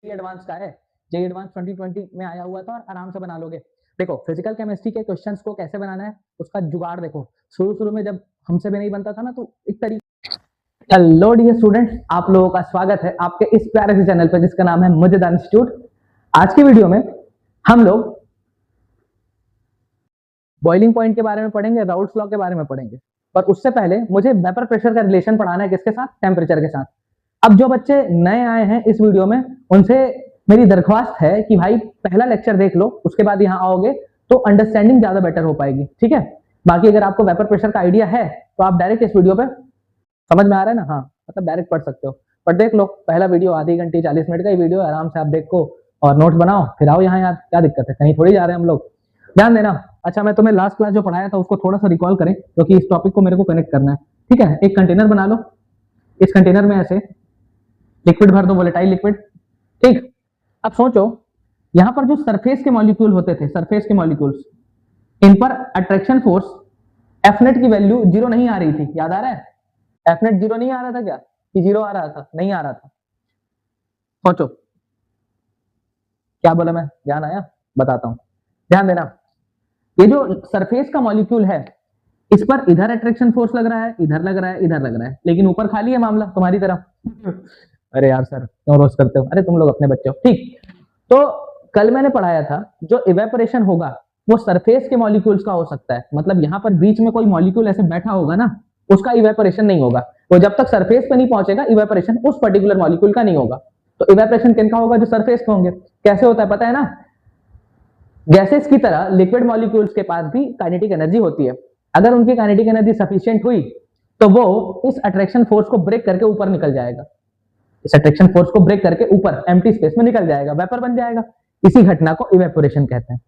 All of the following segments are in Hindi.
एडवांस का है, जेईई एडवांस 2020 में आया हुआ था और आराम से बना लोगे। देखो फिजिकल केमिस्ट्री के क्वेश्चंस को कैसे बनाना है उसका जुगाड़ देखो। शुरू में जब हमसे भी नहीं बनता था ना तो एक तरीके। हेलो डियर स्टूडेंट्स, आप लोगों का स्वागत है आपके इस प्यारे से चैनल पर जिसका नाम है मजेदार इंस्टीट्यूट। आज की वीडियो में हम लोग बॉइलिंग पॉइंट के बारे में पढ़ेंगे, राउल्ट्स लॉ के बारे में पढ़ेंगे। पर उससे पहले मुझे वेपर प्रेशर का रिलेशन पढ़ाना है किसके साथ? टेम्परेचर के साथ। अब जो बच्चे नए आए हैं इस वीडियो में उनसे मेरी दरख्वास्त है कि भाई पहला लेक्चर देख लो, उसके बाद यहाँ आओगे तो अंडरस्टैंडिंग ज्यादा बेटर हो पाएगी, ठीक है। बाकी अगर आपको वेपर प्रेशर का आइडिया है तो आप डायरेक्ट इस वीडियो पे समझ में आ रहा है ना, हाँ मतलब डायरेक्ट पढ़ सकते हो। पर देख लो पहला वीडियो आधी घंटे 40 मिनट का ही वीडियो, आराम से आप देखो और नोट्स बनाओ फिर आओ यहाँ। यार क्या दिक्कत है, कहीं थोड़ी जा रहे हैं हम लोग, ध्यान देना। अच्छा मैं तुम्हें लास्ट क्लास जो पढ़ाया था उसको थोड़ा सा रिकॉल करें क्योंकि इस टॉपिक को मेरे को कनेक्ट करना है, ठीक है। एक कंटेनर बना लो, इस कंटेनर में ऐसे लिक्विड भर दो, वोलेटाइल लिक्विड, ठीक। अब सोचो यहां पर जो सरफेस के मॉलिक्यूल होते थे, सरफेस के मॉलिक्यूल्स, इन पर अट्रैक्शन फोर्स एफ नेट की वैल्यू जीरो नहीं आ रही थी, याद आ रहा है? एफ नेट जीरो नहीं आ रहा था क्या, कि जीरो आ रहा था? नहीं आ रहा था। सोचो क्या बोला मैं, ध्यान आया? बताता हूं, ध्यान देना। ये जो सरफेस का मॉलिक्यूल है इस पर इधर अट्रैक्शन फोर्स लग रहा है, इधर लग रहा है, इधर लग रहा है, लेकिन ऊपर खाली है मामला तुम्हारी तरफ। अरे यार सर क्यों रोस्ट करते हो, अरे तुम लोग अपने बच्चे हो, ठीक। तो कल मैंने पढ़ाया था जो इवेपोरेशन होगा वो सरफेस के मॉलिक्यूल्स का हो सकता है, मतलब यहाँ पर बीच में कोई मॉलिक्यूल ऐसे बैठा होगा ना उसका इवेपोरेशन नहीं होगा। वो जब तक सरफेस पे नहीं पहुंचेगा इवेपोरेशन उस पर्टिकुलर मॉलिक्यूल का नहीं होगा। तो इवेपोरेशन किनका होगा? जो सरफेस पे होंगे। कैसे होता है पता है ना? गैसेस की तरह लिक्विड मॉलिक्यूल्स के पास भी काइनेटिक एनर्जी होती है। अगर उनकी काइनेटिक एनर्जी सफिशिएंट हुई तो वो इस अट्रैक्शन फोर्स को ब्रेक करके ऊपर निकल जाएगा, इस अट्रैक्शन फोर्स को ब्रेक करके ऊपर एम्प्टी स्पेस में निकल जाएगा, वेपर बन जाएगा। इसी घटना को इवेपोरेशन कहते हैं।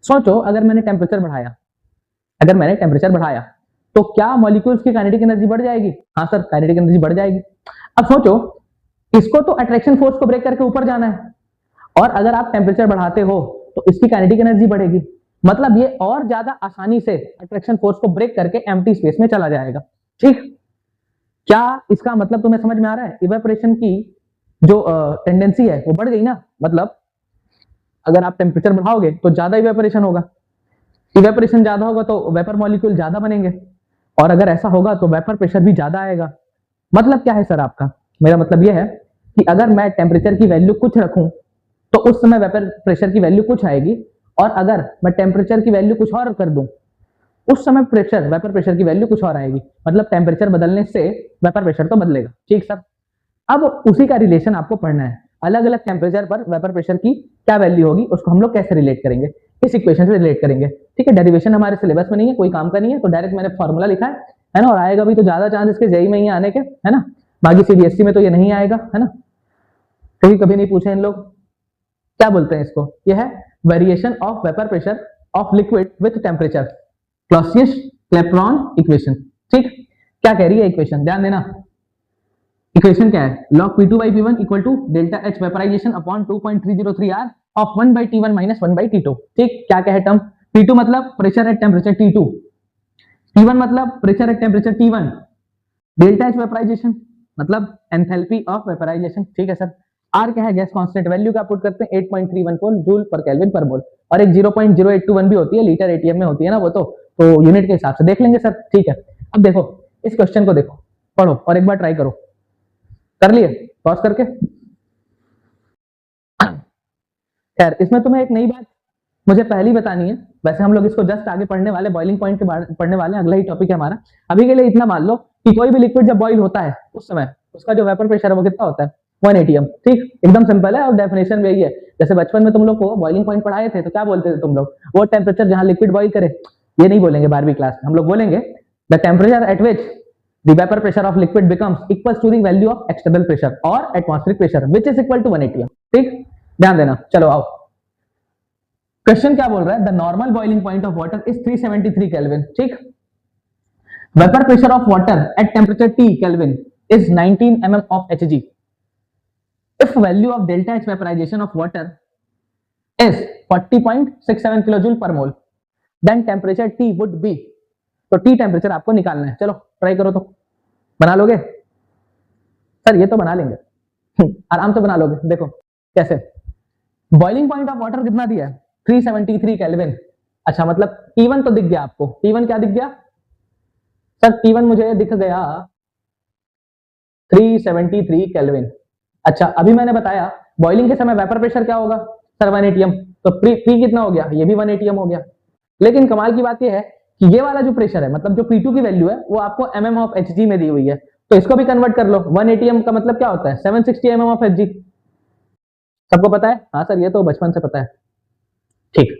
सोचो अगर मैंने टेम्परेचर बढ़ाया, अगर मैंने टेम्परेचर बढ़ाया तो क्या मॉलिक्यूल्स की काइनेटिक एनर्जी बढ़ जाएगी? हाँ सर काइनेटिक एनर्जी बढ़ जाएगी। अब सोचो इसको तो अट्रैक्शन फोर्स को ब्रेक करके ऊपर जाना है और अगर आप टेम्परेचर बढ़ाते हो तो इसकी काइनेटिक एनर्जी बढ़ेगी, मतलब ये और ज्यादा आसानी से अट्रैक्शन फोर्स को ब्रेक करके एम्प्टी स्पेस में चला जाएगा, ठीक। क्या इसका मतलब तुम्हें समझ में आ रहा है? इवेपोरेशन की जो टेंडेंसी है वो बढ़ गई ना, मतलब अगर आप टेम्परेचर बढ़ाओगे तो ज्यादा इवेपोरेशन होगा, इवेपोरेशन ज्यादा होगा तो वेपर मॉलिक्यूल ज्यादा बनेंगे, और अगर ऐसा होगा तो वेपर प्रेशर भी ज्यादा आएगा। मतलब क्या है सर आपका? मेरा मतलब यह है कि अगर मैं टेम्परेचर की वैल्यू कुछ रखूं तो उस समय वेपर प्रेशर की वैल्यू कुछ आएगी, और अगर मैं टेम्परेचर की वैल्यू कुछ और कर दूं उस समय प्रेशर, वेपर प्रेशर की वैल्यू कुछ और आएगी। मतलब टेम्परेचर बदलने से वेपर प्रेशर तो बदलेगा, ठीक सर। अब उसी का रिलेशन आपको पढ़ना है, अलग अलग टेम्परेचर पर वेपर प्रेशर की क्या वैल्यू होगी उसको हम लोग कैसे रिलेट करेंगे, इस इक्वेशन से रिलेट करेंगे, ठीक है। डेरिवेशन हमारे सिलेबस में नहीं है, कोई काम का नहीं है, तो डायरेक्ट मैंने फॉर्मूला लिखा है ना, और आएगा भी तो ज्यादा चांस इसके जेईई में ही आने के, है ना। बाकी सीबीएसई में तो ये नहीं आएगा, है ना, कभी कभी नहीं पूछे इन लोग। क्या बोलते हैं इसको? यह है variation of vapour pressure of liquid with temperature, Clausius Clapeyron equation, ठीक। क्या कह रही है इक्वेशन, ध्यान देना। इक्वेशन क्या है? log P2 by P1 equal to delta H vaporization upon 2.303 R of 1 by T1 minus 1 by T2, ठीक। क्या क्या है टर्म? P2 मतलब pressure at temperature T2, T1 मतलब pressure at temperature T1, delta H vaporization मतलब एंथैल्पी ऑफ वेपराइजेशन, ठीक है सर। R क्या है? गैस कांस्टेंट, वैल्यू क्या पुट करते हैं? 8.314 जूल पर केल्विन पर मोल, और एक 0.0821 भी होती है, लीटर एटीएम में होती है ना वो, तो यूनिट के हिसाब से देख लेंगे सर, ठीक है। अब देखो इस क्वेश्चन को देखो, पढ़ो और एक बार ट्राई करो। कर लिए पॉज करके? खैर इसमें तुम्हें एक नई बात मुझे पहली बतानी है, वैसे हम लोग इसको जस्ट आगे पढ़ने वाले, बॉइलिंग पॉइंट के बारे पढ़ने वाले, अगला ही टॉपिक है हमारा। अभी के लिए इतना मान लो कि कोई भी लिक्विड जब बॉइल होता है उस समय उसका जो वेपर प्रेशर है वो कितना होता है? 1 एटीएम, ठीक। एकदम सिंपल है और डेफिनेशन में यही है। जैसे बचपन में तुम लोग को बॉइलिंग पॉइंट पढ़ाए थे तो क्या बोलते थे तुम लोग? वो टेम्परेचर जहां लिक्विड बॉइल करे, ये नहीं बोलेंगे 12वीं क्लास में, हम लोग बोलेंगे the temperature at which the vapor pressure of liquid becomes equals to the value of external pressure or atmospheric pressure which is equal to 1 atm, ठीक। ध्यान देना, चलो आओ। क्वेश्चन क्या बोल रहा है? The normal boiling point of water is 373 kelvin, ठीक। Vapour pressure of water at temperature T kelvin is 19 mm of Hg. If value of delta H vaporization of water is 40.67 kilojoule per mole, then temperature T would be, तो T टेम्परेचर आपको निकालना है। चलो ट्राई करो, तो बना लोगे सर? ये तो बना लेंगे आराम से बना लोगे, देखो कैसे? बॉइलिंग पॉइंट ऑफ वाटर कितना दिया है? 373 केल्विन। अच्छा, मतलब T1 तो दिख गया आपको। T1 क्या दिख गया सर? T1 मुझे दिख गया 373 केल्विन। अच्छा, अभी मैंने बताया बॉइलिंग के समय वेपर प्रेशर क्या होगा सर? 1 एटीएम। तो P कितना हो गया? ये भी 1 एटीएम हो गया। लेकिन कमाल की बात ये है कि ये वाला जो प्रेशर है, मतलब जो P2 की वैल्यू है, वो आपको mm ऑफ Hg में दी हुई है। तो इसको भी कन्वर्ट कर लो। 1 एटीएम का मतलब क्या होता है? 760 mm ऑफ Hg। सबको पता है? हाँ सर, ये तो बचपन से पता है। ठीक।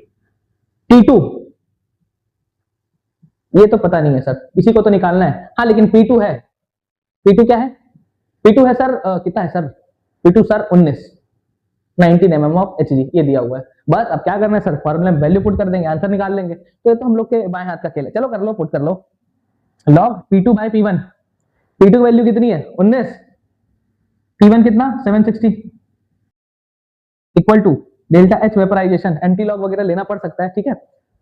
T2 ये तो पता नहीं है सर, इसी को तो निकालना है। हाँ, लेकिन P2 है। P2 क्या है? P2 है सर कितना है sir? P2 sir 19 mm of Hg, ये दिया हुआ है। बस अब क्या करना है सर? फॉर्मूले में वैल्यू पुट कर देंगे, आंसर निकाल लेंगे। तो ये तो हम लोग के बाएं हाथ का खेल है। चलो कर लो, पुट कर लो। log P2 bye P1। P2 की वैल्यू कितनी है? 19। P1 कितना? 760 equal to delta H vaporization. Anti log वगैरह लेना पड़ सकता है, ठीक है?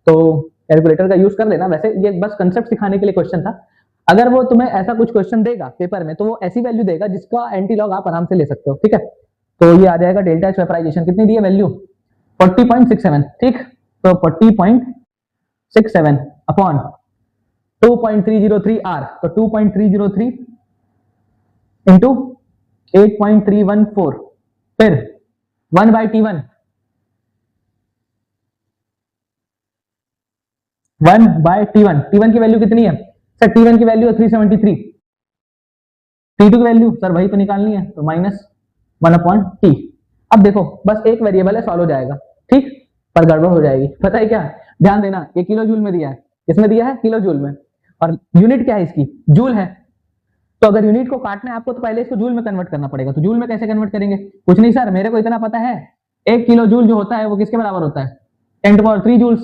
तो कैलकुलेटर का यूज कर लेना। वैसे ये बस कंसेप्ट सिखाने के लिए क्वेश्चन था। अगर वो तुम्हें ऐसा कुछ क्वेश्चन देगा पेपर में, तो वो ऐसी वैल्यू देगा जिसका एंटी लॉग आप आराम से ले सकते हो, ठीक है? तो ये आ जाएगा डेल्टा H वेपराइजेशन कितनी दी है वैल्यू? 40.67, ठीक? तो 40.67 अपॉन 2.303 R, तो 2.303 इंटू 8.314, फिर 1 by T1, 1 bye T1। T1 की वैल्यू कितनी है सर? T1 की वैल्यू है 373। T2 की वैल्यू सर वही तो निकालनी है, तो -1 अपॉन T। अब देखो, बस एक वेरिएबल है, सॉल्व हो जाएगा, ठीक? पर गड़बड़ हो जाएगी। पता है क्या? ध्यान देना, ये किलो जूल में दिया है। किसमें दिया है? किलो जूल में। और यूनिट क्या है इसकी? जूल है। तो अगर यूनिट को काटना है आपको, तो पहले इसको जूल में कन्वर्ट करना पड़ेगा। तो जूल में कैसे कन्वर्ट करेंगे? कुछ नहीं सर, मेरे को इतना पता है, 1 किलो जूल जो होता है वो किसके बराबर होता है? 10⁻³ जूल्स।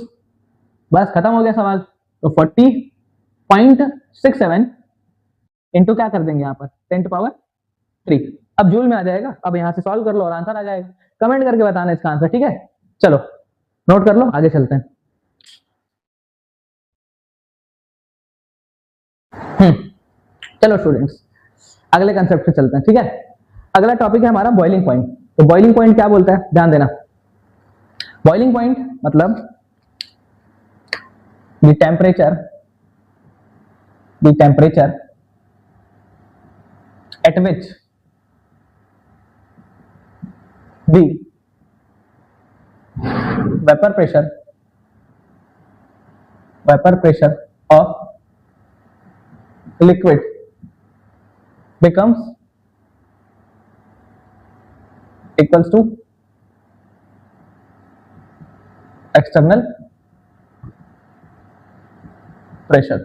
बस खत्म हो गया सवाल। तो 40.67 इंटू क्या कर देंगे यहाँ पर? 10⁻3। अब जूल में आ जाएगा। अब यहाँ से सॉल्व कर लो और आंसर आ जाएगा। कमेंट करके बताना इसका आंसर, ठीक है? चलो नोट कर लो, आगे चलते हैं। चलो स्टूडेंट्स, अगले कंसेप्ट पे चलते हैं, ठीक है? अगला टॉपिक है हमारा बॉइलिंग पॉइंट। तो बॉइलिंग पॉइंट क्या बोलता है? ध्यान देना। बॉइलिंग पॉइंट मतलब the temperature at which the vapor pressure of liquid becomes equals to external pressure,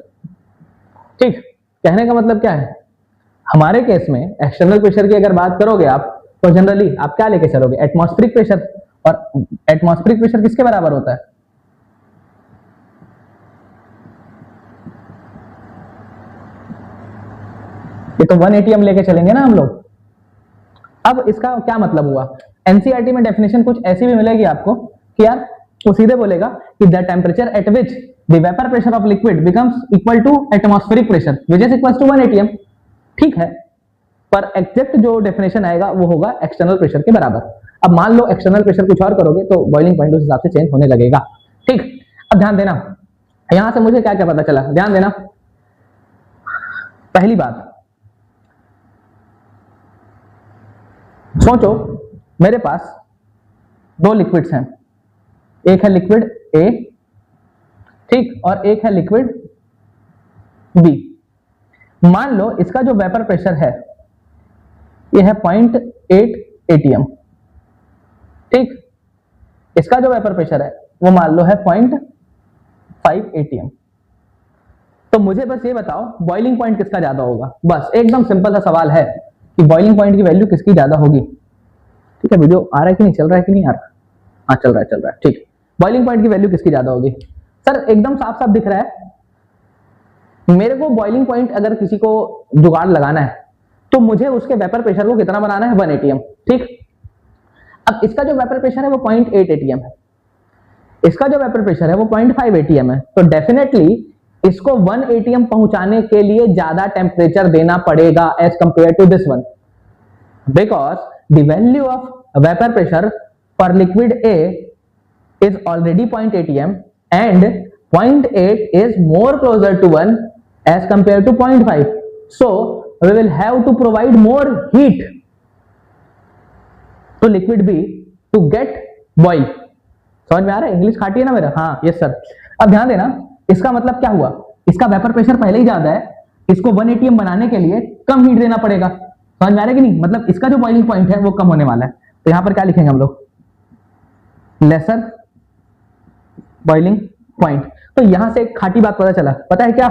ठीक? कहने का मतलब क्या है? हमारे केस में एक्सटर्नल प्रेशर की अगर बात करोगे आप, तो जनरली आप क्या लेके चलोगे? Atmospheric pressure. और एटमॉस्फेरिक प्रेशर किसके बराबर होता है? ये तो 1 एटीएम लेके चलेंगे ना हम लोग। अब इसका क्या मतलब हुआ? एनसीईआरटी में डेफिनेशन कुछ ऐसी भी मिलेगी आपको कि यार वो सीधे बोलेगा कि the temperature at which the vapour pressure of liquid becomes equal to atmospheric pressure which is equal to 1 ATM, ठीक है? पर एग्जैक्ट जो डेफिनेशन आएगा वो होगा एक्सटर्नल प्रेशर के बराबर। अब मान लो एक्सटर्नल प्रेशर कुछ और करोगे तो बॉइलिंग पॉइंट उस हिसाब से चेंज होने लगेगा, ठीक? अब ध्यान देना, यहां से मुझे क्या क्या पता चला? ध्यान देना। पहली बात, सोचो मेरे पास 2 लिक्विड्स हैं। एक है लिक्विड ए, ठीक? और एक है लिक्विड बी। मान लो इसका जो वेपर प्रेशर है ये है 0.8 एटीएम, ठीक? इसका जो वेपर प्रेशर है वो मान लो है 0.5 एटीएम। तो मुझे बस ये बताओ बॉइलिंग पॉइंट किसका ज्यादा होगा? बस एकदम सिंपल सा सवाल है कि बॉइलिंग पॉइंट की वैल्यू किसकी ज्यादा होगी, ठीक है? वीडियो आ रहा है कि नहीं, चल रहा है कि नहीं आ रहा? हाँ चल रहा है, ठीक। बॉइलिंग पॉइंट की वैल्यू किसकी ज्यादा होगी? सर एकदम साफ साफ दिख रहा है मेरे को। बॉइलिंग पॉइंट अगर किसी को जुगाड़ लगाना है तो मुझे उसके वेपर प्रेशर को कितना बनाना है? 1 एटीएम, ठीक? अब इसका जो वेपर प्रेशर है वो 0.8 एटीएम है, इसका जो वेपर प्रेशर है वो 0.5 एटीएम है। तो डेफिनेटली इसको 1 एटीएम पहुंचाने के लिए ज्यादा टेम्परेचर देना पड़ेगा as compare to this one, because the value of vapour pressure for liquid A is already 0.8 atm and 0.8 is more closer to 1 as compared to 0.5, so we will have to provide more heat to liquid B to get boil. समझ में आ रहा है? इंग्लिश खाटी है ना मेरा? हाँ यस सर। अब ध्यान देना, इसका मतलब क्या हुआ, इसका वेपर प्रेशर पहले ही ज्यादा है, इसको 1 atm बनाने के लिए कम हीट देना पड़ेगा। समझ में आ रहा है कि नहीं? मतलब इसका जो बॉइलिंग पॉइंट है वो कम होने वाला है। तो यहां पर क्या लिखेंगे हम लोग, लेसर बॉइलिंग पॉइंट। तो यहां से एक खाटी बात पता चला, पता है क्या,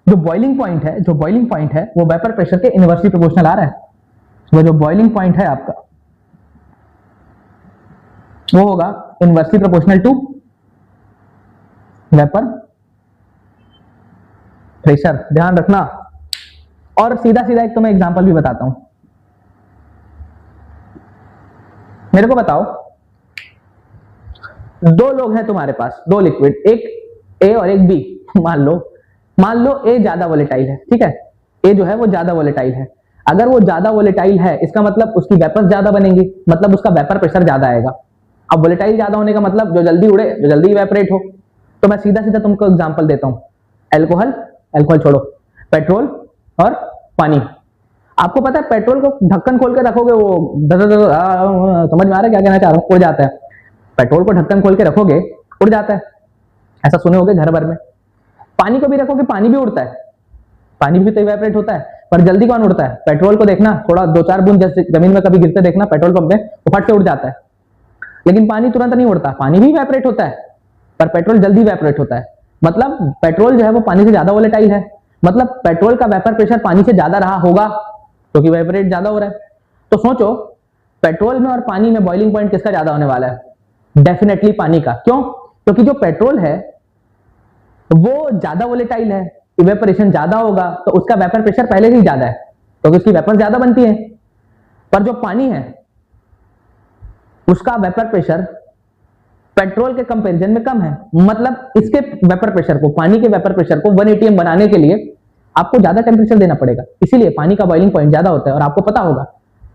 जो बॉइलिंग पॉइंट है वो वेपर प्रेशर के इनवर्सली प्रोपोर्शनल आ रहा है। वो जो बॉइलिंग पॉइंट है आपका वो होगा inversely proportional to vapour pressure, ध्यान रखना। और सीधा सीधा एक तो मैं एग्जांपल भी बताता हूं। मेरे को बताओ, दो लोग हैं तुम्हारे पास, दो लिक्विड, एक ए और एक बी। मान लो ए ज्यादा वोलेटाइल है, ठीक है, ए जो है वो ज्यादा वोलेटाइल है। अगर वो ज्यादा वोलेटाइल है इसका मतलब उसकी वेपर्स ज्यादा बनेंगी, मतलब उसका वेपर प्रेशर ज्यादा आएगा। अब वोलेटाइल ज्यादा होने का मतलब जो जल्दी उड़े, जो जल्दी इवेपोरेट हो। तो मैं सीधा सीधा तुमको एग्जांपल देता हूं, अल्कोहल छोड़ो, पेट्रोल और पानी। आपको पता है पेट्रोल को ढक्कन खोल के रखोगे वो समझ में आ रहा है क्या कहना चाह रहा हूं, उड़ जाता है। पेट्रोल को ढक्कन खोल के रखोगे उड़ जाता है, ऐसा सुने होगे घर भर में। पानी को भी रखोगे पानी भी उड़ता है, पानी भी तो इवेपोरेट होता है, पर जल्दी कौन उड़ता है? पेट्रोल को देखना, थोड़ा 2-4 बूंद जमीन में कभी गिरते देखना पेट्रोल पंप में, वो फट से उड़ जाता है। लेकिन पानी तुरंत नहीं उड़ता, पानी भी इवेपोरेट होता है पर पेट्रोल जल्दी इवेपोरेट होता है। मतलब पेट्रोल जो है वो पानी से ज्यादा वोलेटाइल है, मतलब पेट्रोल का वेपर प्रेशर पानी से ज्यादा रहा होगा क्योंकि इवेपोरेट ज्यादा हो रहा है। तो सोचो पेट्रोल में और पानी में बॉइलिंग पॉइंट किसका ज्यादा होने वाला है? डेफिनेटली पानी का। क्यों? क्योंकि जो पेट्रोल है वो ज्यादा वोलेटाइल है, इवेपोरेशन ज्यादा होगा तो उसका वेपर प्रेशर पहले से ही ज्यादा है क्योंकि उसकी वेपर ज्यादा बनती है। पर जो पानी है उसका वेपर प्रेशर पेट्रोल के कंपैरिजन में कम है, मतलब इसके वेपर प्रेशर को, पानी के वेपर प्रेशर को 1 atm बनाने के लिए आपको ज्यादा टेम्परेचर देना पड़ेगा, इसीलिए पानी का बॉइलिंग पॉइंट ज्यादा होता है। और आपको पता होगा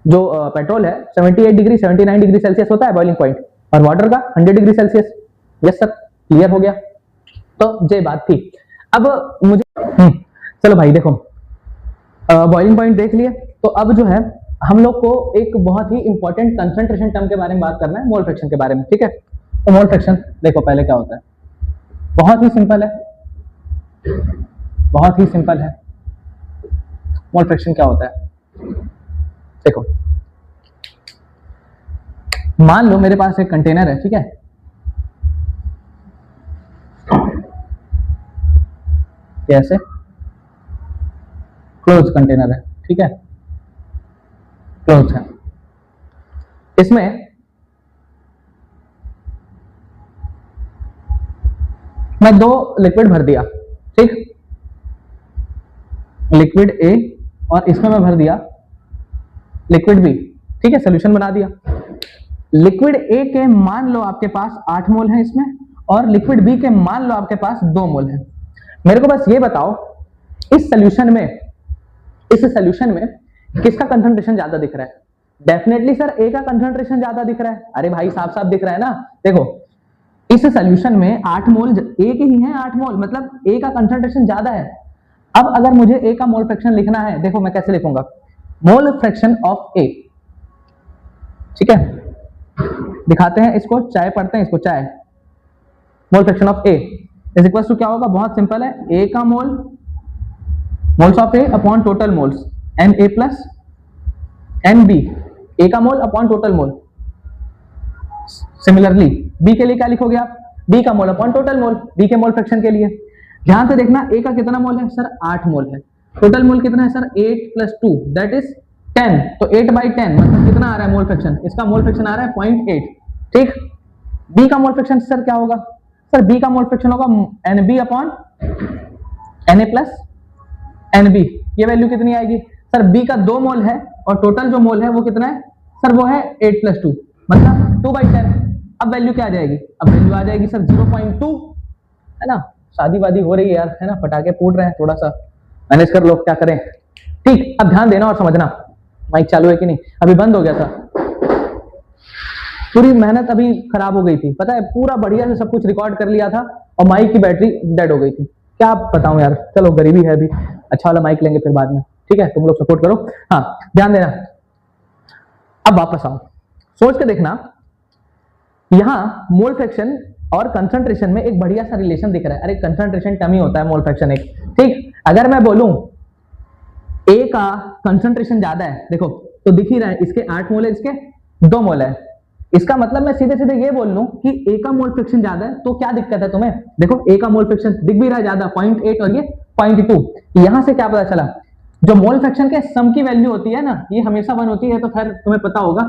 जो पेट्रोल है 78 डिग्री 79 डिग्री सेल्सियस होता है बॉइलिंग पॉइंट, और वाटर का 100 degree Celsius. Yes sir, clear हो गया? तो ये बात थी। अब मुझे चलो भाई देखो, बॉइलिंग पॉइंट देख लिए, तो अब जो है हम लोग को एक बहुत ही इंपॉर्टेंट कंसंट्रेशन टर्म के बारे में बात करना है, मोल फ्रैक्शन के बारे में, ठीक है? तो मोल फ्रैक्शन देखो पहले क्या होता है, बहुत ही सिंपल है, बहुत ही सिंपल है। मोल फ्रैक्शन क्या होता है देखो, मान लो मेरे पास एक कंटेनर है, ठीक है, कैसे क्लोज कंटेनर है, ठीक है, क्लोज है, इसमें मैं 2 लिक्विड भर दिया, ठीक, लिक्विड ए और इसमें मैं भर दिया लिक्विड बी, ठीक है, सोल्यूशन बना दिया। लिक्विड ए के मान लो आपके पास 8 मोल है इसमें, और लिक्विड बी के मान लो आपके पास 2 मोल है। मेरे को बस ये बताओ इस सोल्यूशन में किसका कंसंट्रेशन ज्यादा दिख रहा है? डेफिनेटली सर ए का कंसंट्रेशन ज्यादा दिख रहा है। अरे भाई साफ साफ दिख रहा है ना। देखो इस सोल्यूशन में 8 मोल ए के ही हैं, 8 मोल मतलब ए का कंसंट्रेशन ज्यादा है। अब अगर मुझे ए का मोल फ्रैक्शन लिखना है, देखो मैं कैसे लिखूंगा, मोल फ्रैक्शन ऑफ ए, ठीक है, दिखाते हैं इसको, चाय पढ़ते हैं इसको, चाय। Mole fraction of A is equal to क्या होगा? बहुत सिंपल है, ए का moles of A upon total moles, N A plus N B, A का mole upon total mole. Similarly B के लिए क्या लिखोगे आप? बी का mole upon total mole, B के मोल फ्रैक्शन के लिए। ध्यान से देखना ए का कितना मोल है सर? 8 मोल है। टोटल मोल कितना है सर? 8 + 2 दैट इज 10, तो 8/10 मतलब कितना आ रहा है मोल फ्रैक्शन? इसका मोल फ्रैक्शन आ रहा है 0.8, ठीक। बी का मोल फ्रैक्शन सर क्या होगा? सर बी का मोल फ्रैक्शन होगा NB upon Na plus NB। ये वैल्यू कितनी आएगी सर? बी का 2 मोल है और टोटल जो मोल है वो कितना है सर? वो है 8 + 2 मतलब 2/10। अब वैल्यू क्या आ जाएगी? अब वैल्यू आ जाएगी सर 0.2, है ना। शादी वादी हो रही है यार, है ना, पटाखे फूट रहे हैं, थोड़ा सा मैनेज कर लो, क्या करें, ठीक। अब ध्यान देना और समझना, माइक चालू है कि नहीं? अभी बंद हो गया था। पूरी मेहनत अभी खराब हो गई थी, पता है, पूरा बढ़िया से सब कुछ रिकॉर्ड कर लिया था और माइक की बैटरी डेड हो गई थी। क्या बताऊं यार, चलो गरीबी है अभी, अच्छा वाला माइक लेंगे फिर बाद में, ठीक है, तुम लोग सपोर्ट करो। हाँ ध्यान देना, अब वापस आओ, सोच के देखना, यहां मोल फ्रैक्शन और कंसंट्रेशन में एक बढ़िया सा रिलेशन दिख रहा है। अरे कंसंट्रेशन कम ही होता है, मोल फ्रैक्शन एक, ठीक। अगर मैं बोलूं ए का कंसंट्रेशन ज्यादा है, देखो तो दिख ही रहा है, इसके 8 मोल है, इसके 2 मोल है, इसका मतलब मैं सीधे सीधे ये बोल लूं कि ए का मोल फ्रैक्शन ज्यादा है, तो क्या दिक्कत है तुम्हें, देखो ए का मोल फ्रैक्शन दिख भी रहा है ज्यादा, 0.8 और ये 0.2। यहां से क्या पता चला, जो मोल फ्रैक्शन के सम की वैल्यू होती है ना, ये हमेशा 1 होती है, तो खैर तुम्हें पता होगा,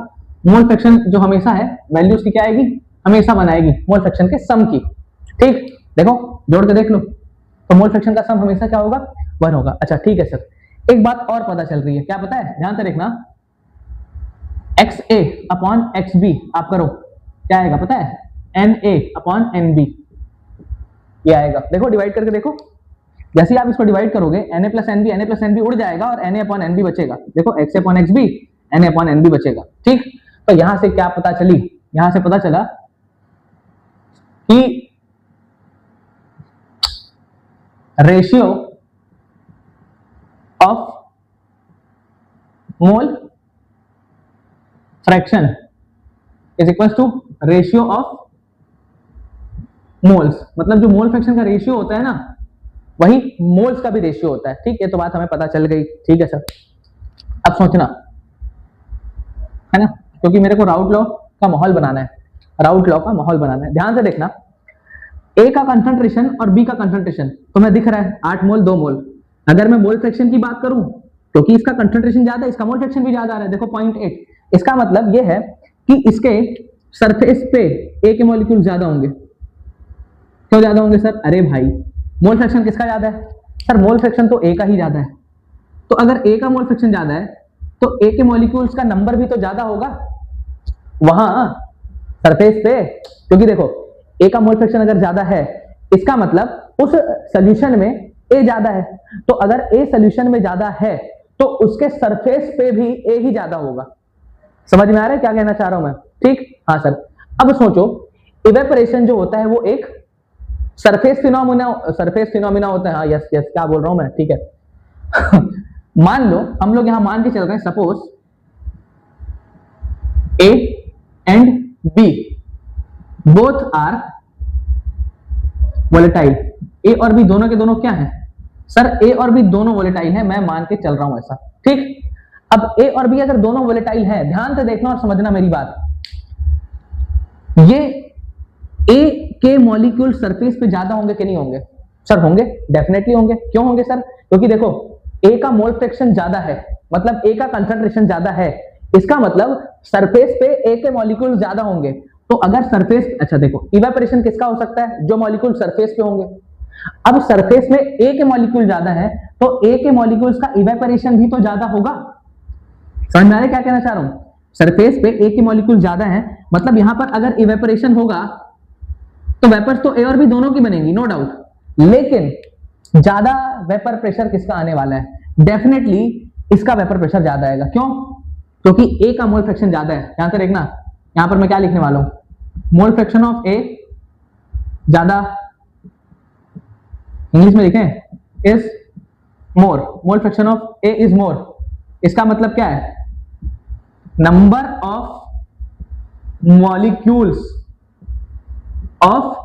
मोल फ्रैक्शन जो हमेशा है वैल्यू उसकी क्या आएगी, हमेशा 1 आएगी मोल फ्रैक्शन के सम की, ठीक। देखो जोड़ के देख लो, तो मोल फ्रैक्शन का सम हमेशा क्या होगा, 1 होगा। अच्छा ठीक है सर, एक बात और पता चल रही है, क्या पता है, ध्यान से देखना, XA अपॉन XB आप करो, क्या आएगा पता है, NA अपॉन NB, ये आएगा, देखो डिवाइड करके देखो, जैसे आप इसको डिवाइड करोगे Na प्लस NB उड़ जाएगा और Na अपॉन NB बचेगा, देखो XA upon XB Na upon NB बचेगा, ठीक। तो यहां से क्या पता चली, यहां से पता चला कि ratio of mole fraction is equal to ratio of moles, मतलब जो मोल फ्रैक्शन का रेशियो होता है ना, वही मोल्स का भी रेशियो होता है, ठीक है। तो बात हमें पता चल गई, ठीक है सर। अब सोचना है ना, क्योंकि मेरे को राउट लॉ का माहौल बनाना है, राउट लॉ का माहौल बनाना है, ध्यान से देखना, ए का कंसंट्रेशन और बी का कंसंट्रेशन तुम्हें दिख रहा है 8 मोल 2 मोल। अगर मैं मोल फ्रैक्शन की बात करूं, क्योंकि इसका कंसंट्रेशन ज्यादा है, इसका मोल फ्रैक्शन भी ज्यादा आ रहा है, देखो 0.8, इसका मतलब यह है कि इसके सरफेस पे ए के मॉलिक्यूल ज्यादा होंगे। क्यों ज्यादा होंगे सर, अरे भाई मोल फ्रैक्शन किसका ज्यादा है सर, मोल फ्रैक्शन तो ए का ही ज्यादा है, तो अगर ए का मोल फ्रैक्शन ज्यादा है तो ए के मॉलिक्यूल्स का नंबर भी तो ज्यादा होगा वहां सरफेस पे, क्योंकि देखो ए का मोल फ्रैक्शन अगर ज्यादा है, इसका मतलब उस सॉल्यूशन में ए ज्यादा है, तो अगर ए सॉल्यूशन में ज्यादा है तो उसके सरफेस पे भी ए ही ज्यादा होगा। समझ में आ रहा है क्या कहना चाह रहा हूं मैं, ठीक। हाँ सर, अब सोचो इवेपोरेशन जो होता है वो एक सरफेस फिनोमिना होता है, हाँ यस यस, क्या बोल रहा हूं मैं, ठीक है। मान लो हम लोग यहां मान के चल रहे हैं, suppose A and B both are volatile, A और बी दोनों के दोनों क्या है सर, ए और बी दोनों वोलेटाइल है, मैं मान के चल रहा हूं ऐसा, ठीक। अब ए और बी अगर दोनों वोलेटाइल है, ध्यान से देखना और समझना मेरी बात, ये ए के मॉलिक्यूल सरफेस पे ज्यादा होंगे कि नहीं होंगे सर, होंगे, डेफिनेटली होंगे। क्यों होंगे सर, क्योंकि देखो ए का मोल फ्रैक्शन ज्यादा है, मतलब ए का कंसंट्रेशन ज्यादा है, इसका मतलब सरफेस पे ए के मॉलिक्यूल ज्यादा होंगे। तो अगर सरफेस, अच्छा देखो इवेपोरेशन किसका हो सकता है, जो मॉलिक्यूल सरफेस पे होंगे। अब सरफेस में ए के मॉलिक्यूल ज्यादा है, तो ए के मॉलिक्यूल्स का इवेपोरेशन भी तो ज्यादा होगा। समझ में आ रहा है क्या कहना चाह रहा हूं, सरफेस पे ए के मॉलिक्यूल ज्यादा है, मतलब यहां पर अगर इवेपोरेशन होगा तो वेपर्स तो ए और बी दोनों की बनेगी, नो डाउट, लेकिन ज्यादा वेपर प्रेशर किसका आने वाला है, डेफिनेटली इसका वेपर प्रेशर ज्यादा आएगा। क्यों, क्योंकि ए का मोल फ्रैक्शन ज्यादा है। यहां से देखना, यहां पर मैं क्या लिखने वाला हूं, मोल फ्रैक्शन ऑफ ए ज्यादा, इंग्लिश में लिखें is more, mole fraction of A is more, इसका मतलब क्या है, number of molecules of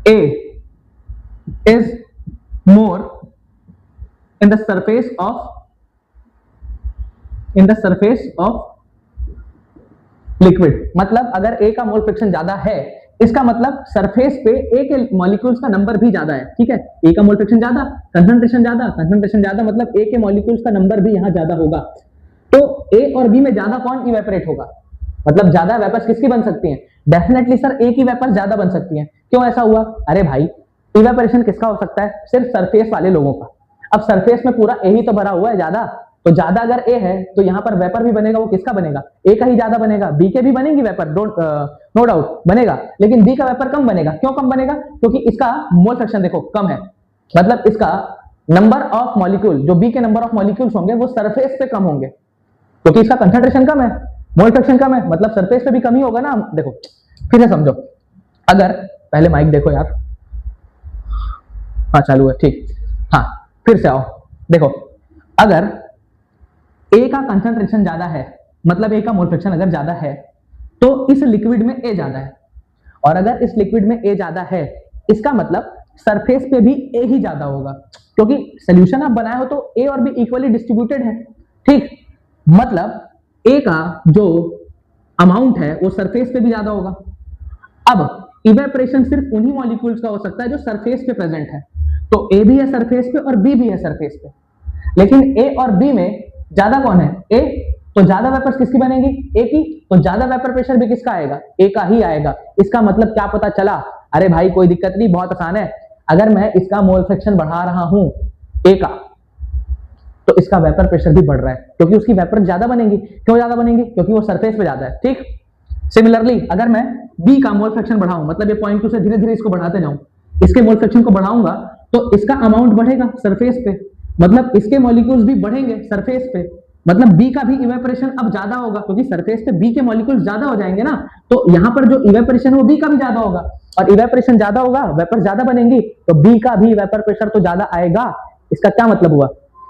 A is more in the surface of liquid, मतलब अगर A का मोल फ्रैक्शन ज्यादा है, इसका मतलब सरफेस पे A के मॉलिक्यूल्स का नंबर भी ज्यादा है, ठीक है। A का मोल फ्रैक्शन ज्यादा, कंसंट्रेशन ज्यादा, मतलब A के मॉलिक्यूल्स का नंबर भी यहां ज्यादा होगा। तो A और B में ज्यादा कौन इवेपोरेट होगा, मतलब ज्यादा वेपर्स किसकी बन सकती हैं, डेफिनेटली सर A की वेपर्स ज्यादा बन सकती हैं। क्यों ऐसा हुआ, अरे भाई इवेपोरेशन किसका हो सकता है, सिर्फ सरफेस वाले लोगों का। अब सरफेस में पूरा ए ही तो भरा हुआ है ज्यादा, तो ज्यादा अगर ए है तो यहां पर वेपर भी बनेगा, वो किसका बनेगा, ए का ही ज्यादा बनेगा। बी के भी बनेंगी वेपर, नो डाउट बनेगा, लेकिन बी का वेपर कम बनेगा। क्यों कम बनेगा, क्योंकि इसका मोल फ्रैक्शन देखो कम है, मतलब इसका नंबर ऑफ मॉलिक्यूल, जो बी के नंबर ऑफ मॉलिक्यूल्स होंगे वो सरफेस पे कम होंगे, क्योंकि इसका कंसंट्रेशन कम है। मोल फ्रैक्शन कम है मतलब सरफेस पे भी कमी होगा ना। देखो फिर से समझो, अगर पहले माइक देखो यार, हाँ चालू है ठीक, हाँ फिर से आओ। देखो अगर ए का कंसंट्रेशन ज्यादा है, मतलब ए का मोल फ्रैक्शन अगर ज्यादा है तो इस लिक्विड में ए ज्यादा है, और अगर इस लिक्विड में ए ज्यादा है इसका मतलब सरफेस पे भी ए ही ज्यादा होगा, क्योंकि सोल्यूशन आप बनाए हो तो ए और बी इक्वली डिस्ट्रीब्यूटेड है। ठीक, मतलब ए का जो अमाउंट है वो सरफेस पे भी ज्यादा होगा। अब इवेपोरेशन सिर्फ उन्हीं मॉलिक्यूल्स का हो सकता है जो सरफेस पे प्रेजेंट है, तो ए भी है सरफेस पे और बी भी है सरफेस पे, लेकिन ए और बी में ज्यादा कौन है? ए, तो ज्यादा वेपर्स किसकी बनेगी? ए की, तो ज्यादा वेपर प्रेशर भी किसका आएगा? ए का ही आएगा। इसका मतलब क्या पता चला? अरे भाई कोई दिक्कत नहीं, बहुत आसान है। अगर मैं इसका मोल फ्रैक्शन बढ़ा रहा हूं ए का, तो इसका वेपर प्रेशर भी बढ़ रहा है, क्योंकि उसकी वेपर ज्यादा बनेगी। क्यों ज्यादा बनेगी? क्योंकि वो सरफेस पे ज्यादा है। ठीक, सिमिलरली अगर मैं बी का मोल फ्रैक्शन बढ़ाऊं, मतलब ये 0.2 से धीरे धीरे इसको बढ़ाते जाऊं, इसके मोल फ्रैक्शन को बढ़ाऊंगा तो इसका अमाउंट बढ़ेगा सरफेस पे, मतलब इसके मॉलिक्यूल्स भी बढ़ेंगे सरफेस पे, मतलब बी का भी इवेपोरेशन अब ज्यादा होगा, क्योंकि सरफेस पे बी के मॉलिक्यूल्स ज्यादा हो जाएंगे ना, तो यहां पर जो इवेपोरेशन है वो बी का भी ज्यादा होगा, और इवेपोरेशन ज्यादा होगा, वेपर ज्यादा बनेंगी, तो बी का भी वेपर प्रेशर तो ज्यादा आएगा। इसका क्या मतलब हुआ?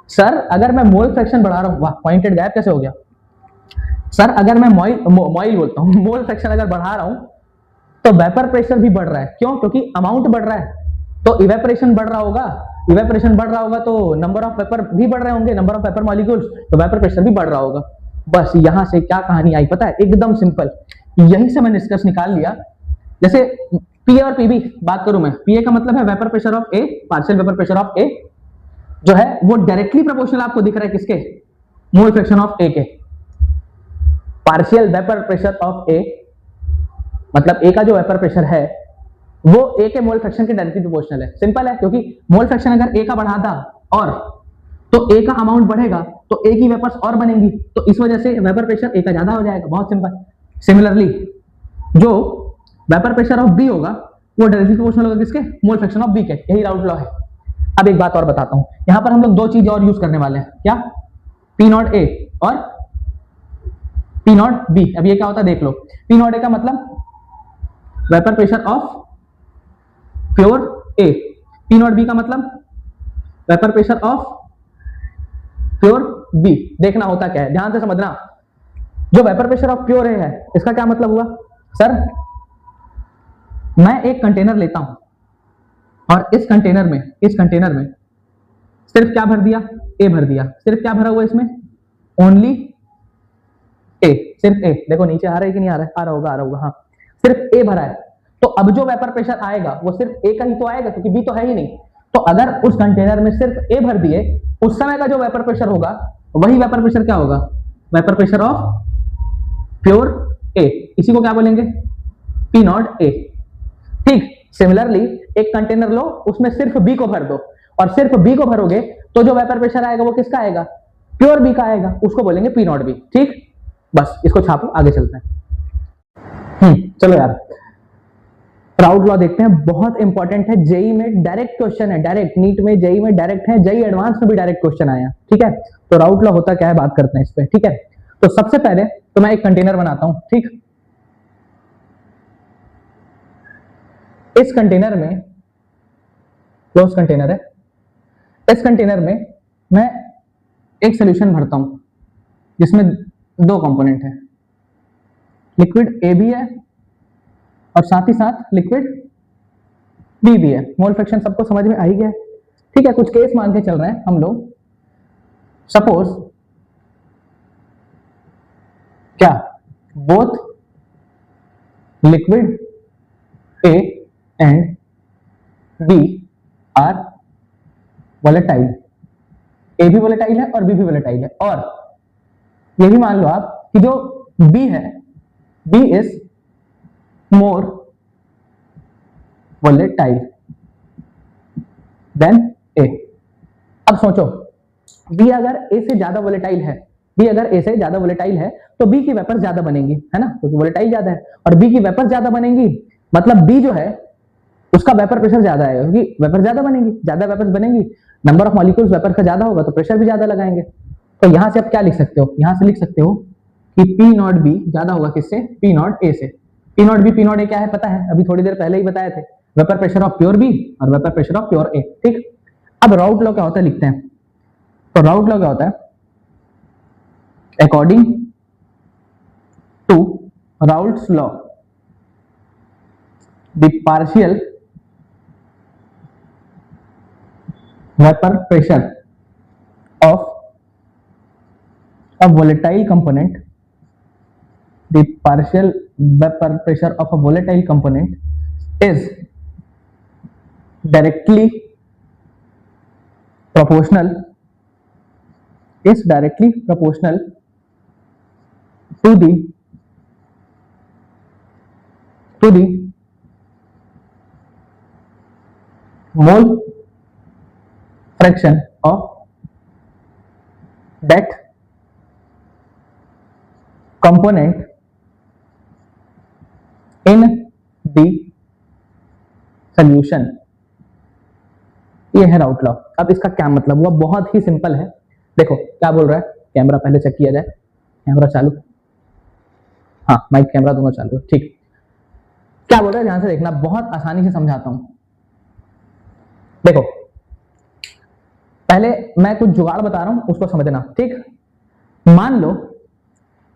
सर अगर मैं मोल फ्रैक्शन बढ़ा रहा हूं, वाह पॉइंटेड गैप कैसे हो गया सर, अगर मैं मोल बोलता हूं, मोल फ्रैक्शन अगर बढ़ा रहा हूं तो वेपर प्रेशर भी बढ़ रहा है। क्यों? क्योंकि अमाउंट बढ़ रहा है, तो इवेपोरेशन बढ़ रहा होगा, इवेपोरेशन बढ़ रहा होगा तो नंबर ऑफ वेपर भी बढ़ रहे होंगे, नंबर ऑफ वेपर मॉलिक्यूल्स, तो वेपर प्रेशर भी बढ़ रहा होगा। बस यहां से क्या कहानी आई पता है? एकदम सिंपल, यहीं से मैंने निष्कर्ष निकाल लिया। जैसे पीए और पीबी बात करूं मैं, पीए का मतलब है vapour pressure of A, partial vapour pressure of A, जो है वो डायरेक्टली प्रोपोर्शनल आपको दिख रहा है किसके? मोल फ्रैक्शन ऑफ ए के। Partial vapour pressure of A मतलब ए का जो वेपर प्रेशर है वो ए के मोल फ्रैक्शन के डायरेक्टली प्रोपोर्शनल है। सिंपल है, क्योंकि मोल फ्रैक्शन अगर ए का बढ़ाता और तो ए का अमाउंट बढ़ेगा तो ए की वेपर्स और बनेंगी, तो इस वजह से वेपर प्रेशर ए का ज्यादा हो जाएगा। बहुत सिंपल। सिमिलरली जो वेपर प्रेशर ऑफ बी होगा वो डायरेक्टली प्रोपोर्शनल होगा किसके? मोल फ्रैक्शन ऑफ बी के। यही राउट लॉ है। अब एक बात और बताता हूं, यहां पर हम लोग दो चीजें और यूज करने वाले हैं। क्या? पी नॉट ए और पी नॉट बी। अब ये क्या होता है देख लो। पी नॉट ए का मतलब vapour pressure of pure A, P not B का मतलब vapour pressure of pure B. देखना होता क्या है, ध्यान से समझना। जो vapour pressure of pure A है इसका क्या मतलब हुआ? सर मैं एक कंटेनर लेता हूं और इस कंटेनर में सिर्फ क्या भर दिया? ए भर दिया। सिर्फ क्या भरा हुआ इसमें? ओनली ए, सिर्फ ए। देखो नीचे आ रहा है कि नहीं आ रहा है? आ रहा होगा हाँ, सिर्फ ए भरा है। तो अब जो वेपर प्रेशर आएगा वो सिर्फ ए का ही तो आएगा, क्योंकि बी तो है ही नहीं। तो अगर उस कंटेनर में सिर्फ ए भर दिए, उस समय का जो वेपर प्रेशर होगा वही वेपर प्रेशर क्या होगा? वेपर प्रेशर ऑफ प्योर ए। इसी को क्या बोलेंगे? P not a. ठीक, सिमिलरली एक कंटेनर लो, उसमें सिर्फ बी को भर दो, और सिर्फ बी को भरोगे तो जो वेपर प्रेशर आएगा वो किसका आएगा? प्योर बी का आएगा, उसको बोलेंगे पी नॉट बी। ठीक, बस इसको छापो, आगे चलते हैं। चलो यार राउट लॉ देखते हैं, बहुत इंपॉर्टेंट है। जेई में डायरेक्ट क्वेश्चन है, डायरेक्ट नीट में, जेई में डायरेक्ट है, जेई एडवांस में भी डायरेक्ट क्वेश्चन आया। ठीक है, तो राउट लॉ होता क्या है बात करते हैं इस पे। ठीक है, तो सबसे पहले तो मैं एक कंटेनर बनाता हूं। ठीक, इस कंटेनर में क्लोज कंटेनर है, इस कंटेनर में मैं एक सोल्यूशन भरता हूं जिसमें दो कंपोनेंट है, लिक्विड ए भी है और साथ ही साथ लिक्विड बी भी है। मोल फ्रैक्शन सबको समझ में आ ही गया। ठीक है, कुछ केस मान के चल रहे हैं हम लोग। सपोज क्या both liquid A and B are volatile, A भी वोलेटाइल है और बी भी वोलेटाइल है, और ये भी मान लो आप कि जो बी है, B is more volatile than A। अब सोचो B अगर A से ज्यादा वोलेटाइल है, B अगर A से ज्यादा वोलेटाइल है तो B की वेपर ज्यादा बनेंगी, है ना, क्योंकि वोलेटाइल ज्यादा है, और B की वेपर ज्यादा बनेंगी, मतलब B जो है उसका वेपर प्रेशर ज्यादा है, क्योंकि वेपर ज्यादा बनेंगी, ज्यादा वेपर बनेंगी, नंबर ऑफ मॉलिक्यूल्स वेपर का ज्यादा होगा तो प्रेशर भी ज्यादा लगाएंगे। तो यहां से आप क्या लिख सकते हो? यहां से लिख सकते हो कि पी नॉट बी ज्यादा होगा किससे, पी नॉट ए से। P not be, P not a क्या है पता है, अभी थोड़ी देर पहले ही बताए थे, vapour pressure of pure B और vapour pressure of pure A. ठीक, अब राउट लॉ क्या होता है लिखते हैं। तो राउट लॉ क्या होता है, according to Raoult's law the partial vapour pressure of a volatile component, the partial vapor pressure of a volatile component is directly proportional to the mole fraction of that component in the solution। ये है राउट लॉ। अब इसका क्या मतलब हुआ, बहुत ही सिंपल है। देखो क्या बोल रहा है, कैमरा पहले चेक किया जाए, कैमरा चालू, हाँ माइक कैमरा दोनों चालू है, ठीक। क्या बोल रहा है ध्यान से देखना, बहुत आसानी से समझाता हूं। देखो पहले मैं कुछ जुगाड़ बता रहा हूं, उसको समझना, ठीक। मान लो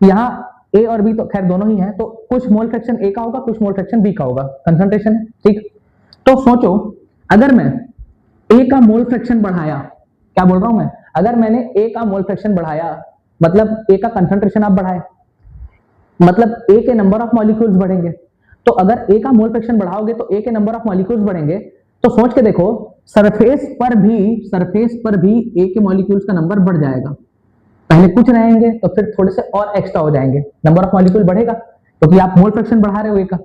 यहां ए और बी तो खैर दोनों ही हैं, तो कुछ मोल फ्रैक्शन ए का होगा, कुछ मोल फ्रैक्शन बी का होगा, कंसंट्रेशन है, ठीक। तो सोचो अगर मैं ए का मोल फ्रैक्शन बढ़ाया, क्या बोल रहा हूं मैं, अगर मैंने ए का मोल फ्रैक्शन बढ़ाया मतलब ए का कंसंट्रेशन आप बढ़ाए, मतलब ए के नंबर ऑफ मॉलिक्यूल्स बढ़ेंगे। तो अगर ए का मोल फ्रैक्शन बढ़ाओगे तो ए के नंबर ऑफ मॉलिक्यूल्स बढ़ेंगे। तो सोच के देखो सरफेस पर भी ए के मॉलिक्यूल्स का नंबर बढ़ जाएगा। पहले कुछ रहेंगे तो फिर थोड़े से और एक्स्ट्रा हो जाएंगे, नंबर ऑफ मॉलिक्यूल बढ़ेगा क्योंकि आप मोल फ्रैक्शन बढ़ा रहे हो ए का।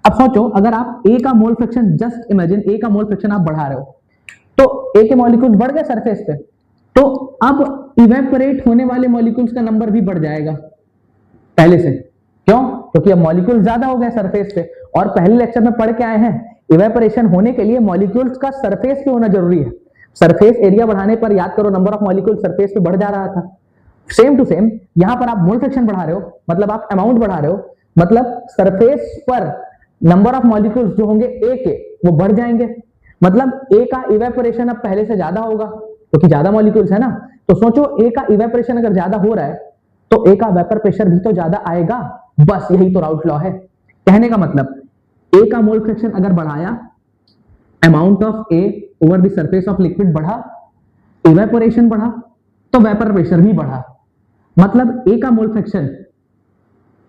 अब सोचो अगर आप ए का मोल फ्रैक्शन, जस्ट इमेजिन ए का मोल फ्रैक्शन आप बढ़ा रहे हो, तो ए के मॉलिक्यूल्स बढ़ गए सरफेस पे, तो अब इवेपोरेट होने वाले मॉलिक्यूल्स का नंबर भी बढ़ जाएगा पहले से। क्यों? क्योंकि अब मॉलिक्यूल ज्यादा हो गए सरफेस पे, और पहले लेक्चर में पढ़ के आए हैं इवेपोरेशन होने के लिए मॉलिक्यूल्स का सरफेस पे होना जरूरी है। सरफेस एरिया बढ़ाने पर याद करो नंबर ऑफ मॉलिक्यूल सरफेस पे बढ़ जा रहा था। सेम टू सेम यहां पर आप मोल फ्रैक्शन बढ़ा रहे हो, मतलब आप अमाउंट बढ़ा रहे हो, मतलब सरफेस पर नंबर ऑफ मॉलिक्यूल्स जो होंगे ए के वो बढ़ जाएंगे, मतलब ए का इवेपोरेशन अब पहले से ज्यादा होगा क्योंकि ज्यादा मॉलिक्यूल्स है ना। तो सोचो ए का इवेपोरेशन अगर ज्यादा हो रहा है तो ए का वेपर प्रेशर भी तो ज्यादा आएगा। बस यही तो राउट लॉ है। कहने का मतलब ए का मोल फ्रैक्शन अगर बढ़ाया, amount of A over the surface of liquid बढ़ा, इवेपोरेशन बढ़ा, तो वेपर प्रेशर भी बढ़ा। मतलब ए का मोल फ्रैक्शन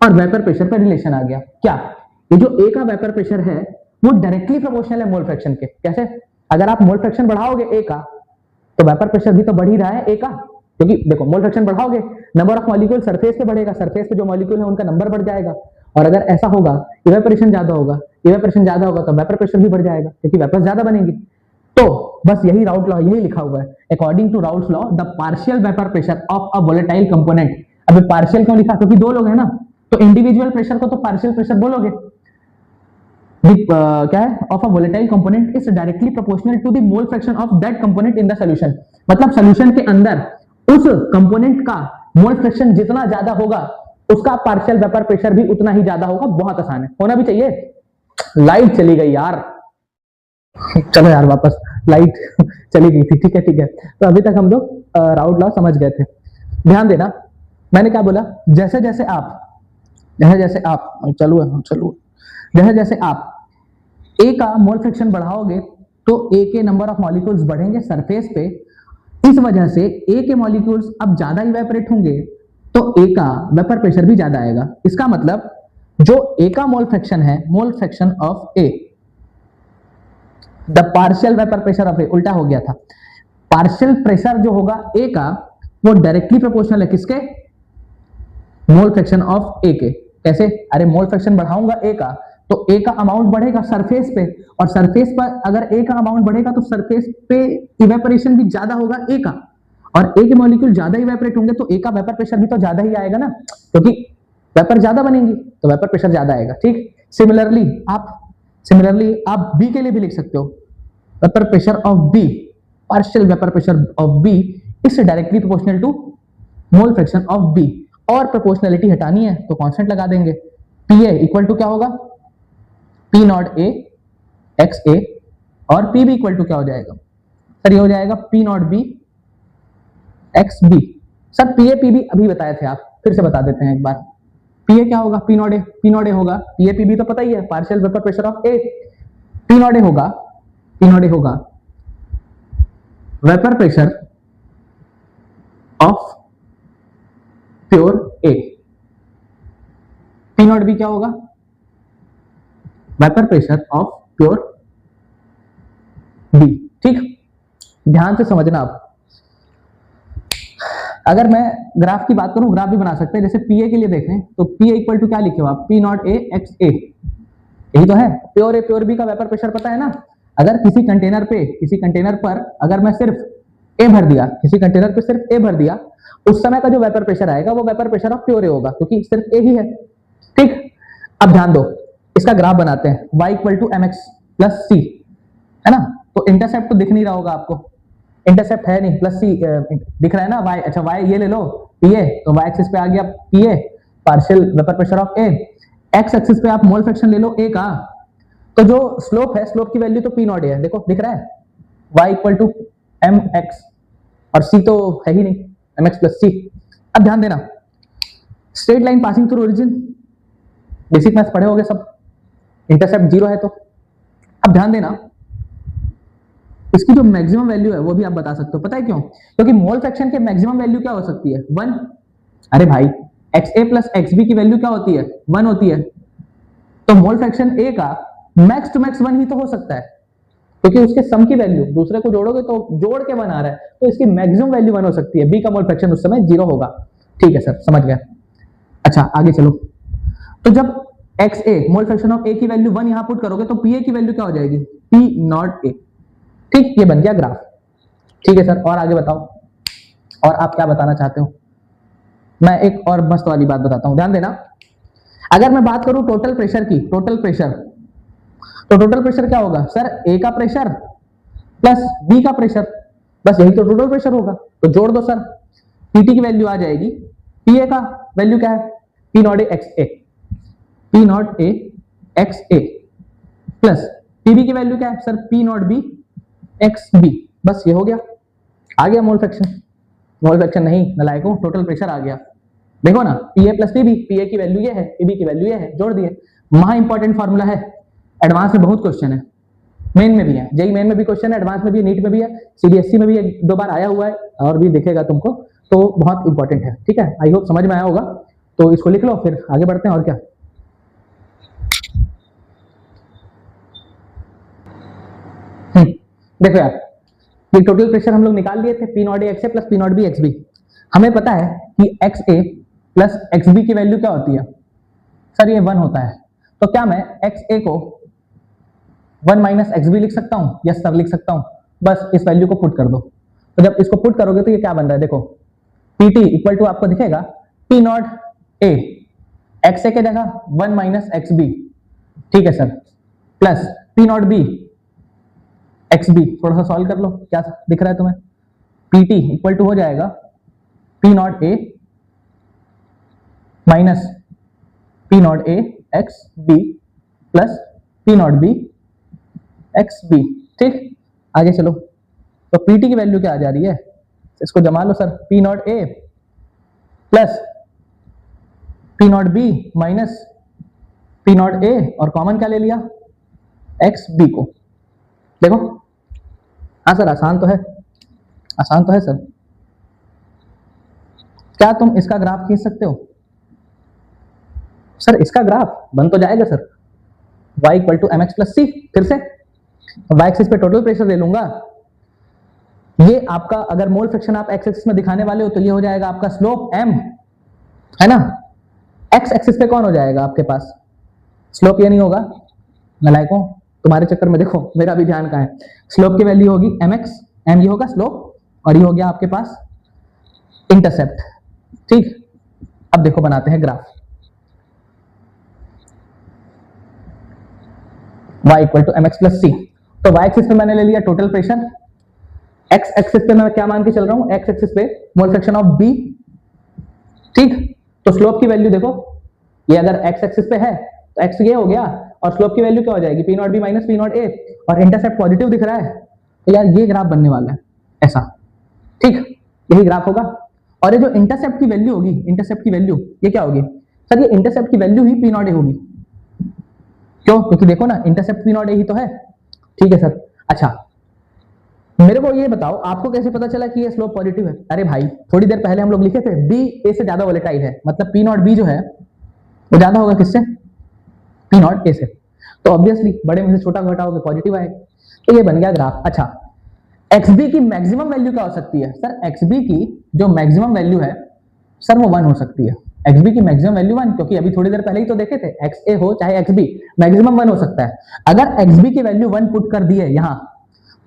और वेपर प्रेशर का रिलेशन आ गया। क्या? ये जो ए का वेपर प्रेशर है वो डायरेक्टली प्रोपोर्शनल है मोल फ्रैक्शन के। कैसे? अगर आप मोल फ्रैक्शन बढ़ाओगे ए का तो वेपर प्रेशर भी तो बढ़ ही रहा है ए का, क्योंकि देखो मोल फ्रैक्शन बढ़ाओगे नंबर ऑफ मॉलिक्यूल सरफेस पे बढ़ेगा, सरफेस पे जो मॉलिक्यूल है उनका नंबर बढ़ जाएगा। और अगर ऐसा होगा इवेपोरेशन ज्यादा होगा तो वेपर प्रेशर भी बढ़ जाएगा क्योंकि वेपर्स ज्यादा बनेंगी। तो बस यही राउट लॉ, यही लिखा हुआ है, according to Raoult's law the partial vapour pressure of a volatile component. अभी पार्शियल क्यों लिखा? क्योंकि दो लोग हैं ना, तो इंडिविजुअल प्रेशर को तो पार्शियल प्रेशर बोलोगे। क्या है? Of a volatile component is directly proportional to the mole fraction of that component in the solution. मतलब सॉल्यूशन के अंदर उस कंपोनेंट का मोल फ्रैक्शन जितना ज्यादा होगा उसका पार्शियल वेपर प्रेशर भी उतना ही ज्यादा होगा। बहुत आसान है, होना भी चाहिए। लाइट चली गई यार, चलो यार वापस लाइट चली गई थी। ठीक है ठीक है, तो अभी तक हम लोग राउट लॉ समझ गए थे। ध्यान देना मैंने क्या बोला, जैसे जैसे आप जैसे जैसे आप ए का मोल फ्रैक्शन बढ़ाओगे तो ए के नंबर ऑफ मॉलिक्यूल्स बढ़ेंगे सरफेस पे। इस वजह से ए के मॉलिक्यूल्स अब ज्यादा इवेपोरेट होंगे तो ए का वेपर प्रेशर भी ज्यादा आएगा। इसका मतलब जो ए का मोल फ्रैक्शन है, mole fraction of A, the partial vapour pressure of A, उल्टा हो गया था। पार्शियल प्रेशर जो होगा ए का वो डायरेक्टली प्रोपोर्शनल है किसके? मोल फ्रैक्शन ऑफ ए के। कैसे? अरे मोल फ्रैक्शन बढ़ाऊंगा ए का तो ए का अमाउंट बढ़ेगा सरफेस पे, और सरफेस पर अगर ए का अमाउंट बढ़ेगा तो सरफेस पे इवेपोरेशन भी ज्यादा होगा ए का, और ए के मॉलिक्यूल ज्यादा इवेपोरेट होंगे तो ए का वेपर प्रेशर भी तो ज्यादा ही आएगा ना, क्योंकि वेपर ज्यादा बनेंगी तो वेपर प्रेशर ज्यादा आएगा। ठीक, सिमिलरली आप बी के लिए भी लिख सकते हो, vapour pressure of B, partial vapour pressure of B is directly proportional to mole fraction of B. और प्रोपोर्शनलिटी हटानी है तो कांस्टेंट लगा देंगे। पी ए इक्वल टू क्या होगा, पी नॉट ए एक्स ए, और पी बी इक्वल टू क्या हो जाएगा सर, ये हो जाएगा P not B X B. Sir P A P B अभी बताए थे आप, फिर से बता देते हैं एक बार। पी ए क्या होगा, पी नॉट ए होगा, पी ए पी बी तो पता ही है, partial vapour pressure of A. P not A होगा vapour pressure of pure A. P not B क्या होगा, vapour pressure of pure B. ठीक, ध्यान से समझना आप। अगर मैं ग्राफ की बात करूं, ग्राफ भी बना सकते हैं। जैसे पी ए के लिए देखें तो पी ए इक्वल टू क्या लिखे हो आप, पी नॉट ए एक्स ए, यही तो है। प्योर ए प्योर बी का वेपर प्रेशर पता है ना। अगर किसी कंटेनर पर अगर मैं सिर्फ ए भर दिया, किसी कंटेनर पे सिर्फ ए भर दिया, उस समय का जो वेपर प्रेशर आएगा वो वेपर प्रेशर ऑफ प्योर ए होगा, क्योंकि सिर्फ ए ही है। ठीक, अब ध्यान दो, इसका ग्राफ बनाते हैं। y equal to M X plus C, है ना। तो इंटरसेप्ट तो दिख नहीं रहा होगा आपको, इंटरसेप्ट है नहीं, प्लस सी दिख रहा है ना। y, अच्छा y ये ले लो पी ए, तो y एक्सिस पे आ गया P A, partial vapour pressure of A. x axis पे आप मोल फ्रैक्शन ले लो ए का, तो जो स्लोप है, स्लोप की वैल्यू तो पी नॉट ए है, देखो दिख रहा है, y equal to M X, और c तो है ही नहीं, एम एक्स प्लस सी। अब ध्यान देना, straight line passing through origin, basic maths पढ़े होगे सब, इंटरसेप्ट जीरो है तो। अब ध्यान देना, इसकी जो मैक्सिमम वैल्यू है वो भी आप बता सकते हो। पता है क्यों? क्योंकि मोल फ्रैक्शन के मैक्सिमम वैल्यू क्या हो सकती है, 1। अरे भाई x A plus X B की वैल्यू क्या होती है, 1 होती है। तो मोल फ्रैक्शन ए का मैक्स टू मैक्स 1 ही तो हो सकता है, क्योंकि उसके सम की वैल्यू दूसरे को जोड़ोगे तो जोड़ के 1 आ रहा है, तो इसकी मैक्सिमम वैल्यू 1 हो सकती है। बी का मोल फ्रैक्शन उस समय 0 होगा। ठीक है सर, समझ गया। अच्छा आगे चलो, तो जब X A mole fraction of A की वैल्यू 1 यहां पुट करोगे तो पी ए की वैल्यू क्या हो जाएगी, पी नॉट ए। ठीक, ये बन गया ग्राफ। ठीक है सर, और आगे बताओ, और आप क्या बताना चाहते हो। मैं एक और मस्त वाली बात बताता हूं, ध्यान देना। अगर मैं बात करूं टोटल प्रेशर की, टोटल प्रेशर, तो टोटल प्रेशर क्या होगा सर, ए का प्रेशर प्लस बी का प्रेशर, बस यही तो टोटल प्रेशर होगा। तो जोड़ दो सर, पीटी की वैल्यू आ जाएगी, पीए का वैल्यू क्या है, P not A X A, P not A X A, plus PB की वैल्यू क्या है sir, P not B X B. बस ये हो गया, आ गया मोल फ्रैक्शन। मोल फ्रैक्शन नहीं नलायकों, टोटल प्रेशर आ गया। देखो ना, पीए प्लस पीबी, पीए की वैल्यू ये है, पीबी की वैल्यू ये है, जोड़ दिए। महा इंपॉर्टेंट फॉर्मूला है, एडवांस में बहुत क्वेश्चन है, मेन में भी है, जेई मेन में भी क्वेश्चन है, एडवांस में भी, नीट में भी है, सीबीएसई में भी 1-2 बार आया हुआ है, और भी दिखेगा तुमको, तो बहुत इंपॉर्टेंट है। ठीक है, आई होप समझ में आया होगा। तो इसको लिख लो, फिर आगे बढ़ते हैं। और क्या, देखो यार, ये टोटल प्रेशर हम लोग निकाल लिए थे, P not A X A plus P not B X B. हमें पता है कि X A plus X B की वैल्यू क्या होती है सर, ये 1 होता है। तो क्या मैं एक्स ए को 1 माइनस एक्स बी लिख सकता हूं? यस सर लिख सकता हूं। बस इस वैल्यू को पुट कर दो। तो जब इसको पुट करोगे तो ये क्या बन रहा है, देखो पीटी इक्वल टू आपको दिखेगा P not A X A के जगह 1 माइनस एक्स बी, ठीक है sir, plus P not B X B. थोड़ा सा सॉल्व कर लो, क्या दिख रहा है तुम्हें, पीटी इक्वल टू हो जाएगा P not A minus P not A X B plus P not B X B. ठीक, आगे चलो। तो पीटी की वैल्यू क्या आ जा रही है, इसको जमा लो sir, P not A plus P not B minus P not A, और कॉमन क्या ले लिया, एक्स बी को। देखो, हाँ सर आसान तो है, आसान तो है सर। क्या तुम इसका ग्राफ खींच सकते हो सर? इसका ग्राफ बन तो जाएगा sir, y equal to M X plus C. फिर से y एक्सिस पे टोटल प्रेशर ले लूंगा, ये आपका अगर मोल फ्रैक्शन आप x एक्सिस में दिखाने वाले हो तो ये हो जाएगा आपका स्लोप m, है ना। x एक्सिस पे कौन हो जाएगा आपके पास, स्लोप ये नहीं होगा नलायकों, तुम्हारे चक्कर में देखो मेरा भी ध्यान कहाँ है। स्लोप की वैल्यू होगी mx, m ये होगा स्लोप, और ये हो गया आपके पास इंटरसेप्ट। ठीक, अब देखो बनाते हैं graph. y equal to M X plus C. तो y एक्सिस पे मैंने ले लिया टोटल प्रेशर, x एक्सिस पे मैं क्या मान के चल रहा हूं, x एक्सिस पे मोल फ्रैक्शन ऑफ b। ठीक, तो स्लोप की वैल्यू देखो, ये अगर एक्स एक्सिस पे है तो एक्स ये हो गया, और स्लोप की वैल्यू क्या हो जाएगी, P not B minus P not A, और इंटरसेप्ट पॉजिटिव दिख रहा है, तो यार ये ग्राफ बनने वाला है ऐसा, ठीक, यही ग्राफ होगा। और ये जो इंटरसेप्ट की वैल्यू होगी, इंटरसेप्ट की वैल्यू ये क्या होगी सर, ये इंटरसेप्ट की value he P not a होगी, क्यों, क्योंकि देखो ना इंटरसेप्ट पी नॉट ए ही तो है, ठीक है सर। अच्छा मेरे को ये बताओ आपको कैसे पता चला कि ये स्लोप पॉजिटिव है? अरे भाई थोड़ी देर पहले हम लोग लिखे थे बी ए से ज्यादा वोलेटाइल है, मतलब पी नॉट बी जो है वो ज्यादा होगा किससे, पी नॉट ए से, तो ऑब्वियसली बड़े में से छोटा घटाओगे पॉजिटिव आएगा, तो ये बन गया ग्राफ। अच्छा एक्सबी की मैक्सिमम वैल्यू क्या हो सकती है सर, एक्सबी की जो मैक्सिमम वैल्यू है सर वो 1 हो सकती है, एक्सबी की मैक्सिमम वैल्यू 1, क्योंकि अभी थोड़ी देर पहले ही तो देखे थे एक्स ए हो चाहे एक्सबी मैक्सिमम 1 हो सकता है। अगर एक्सबी की वैल्यू 1 पुट कर दी है यहां,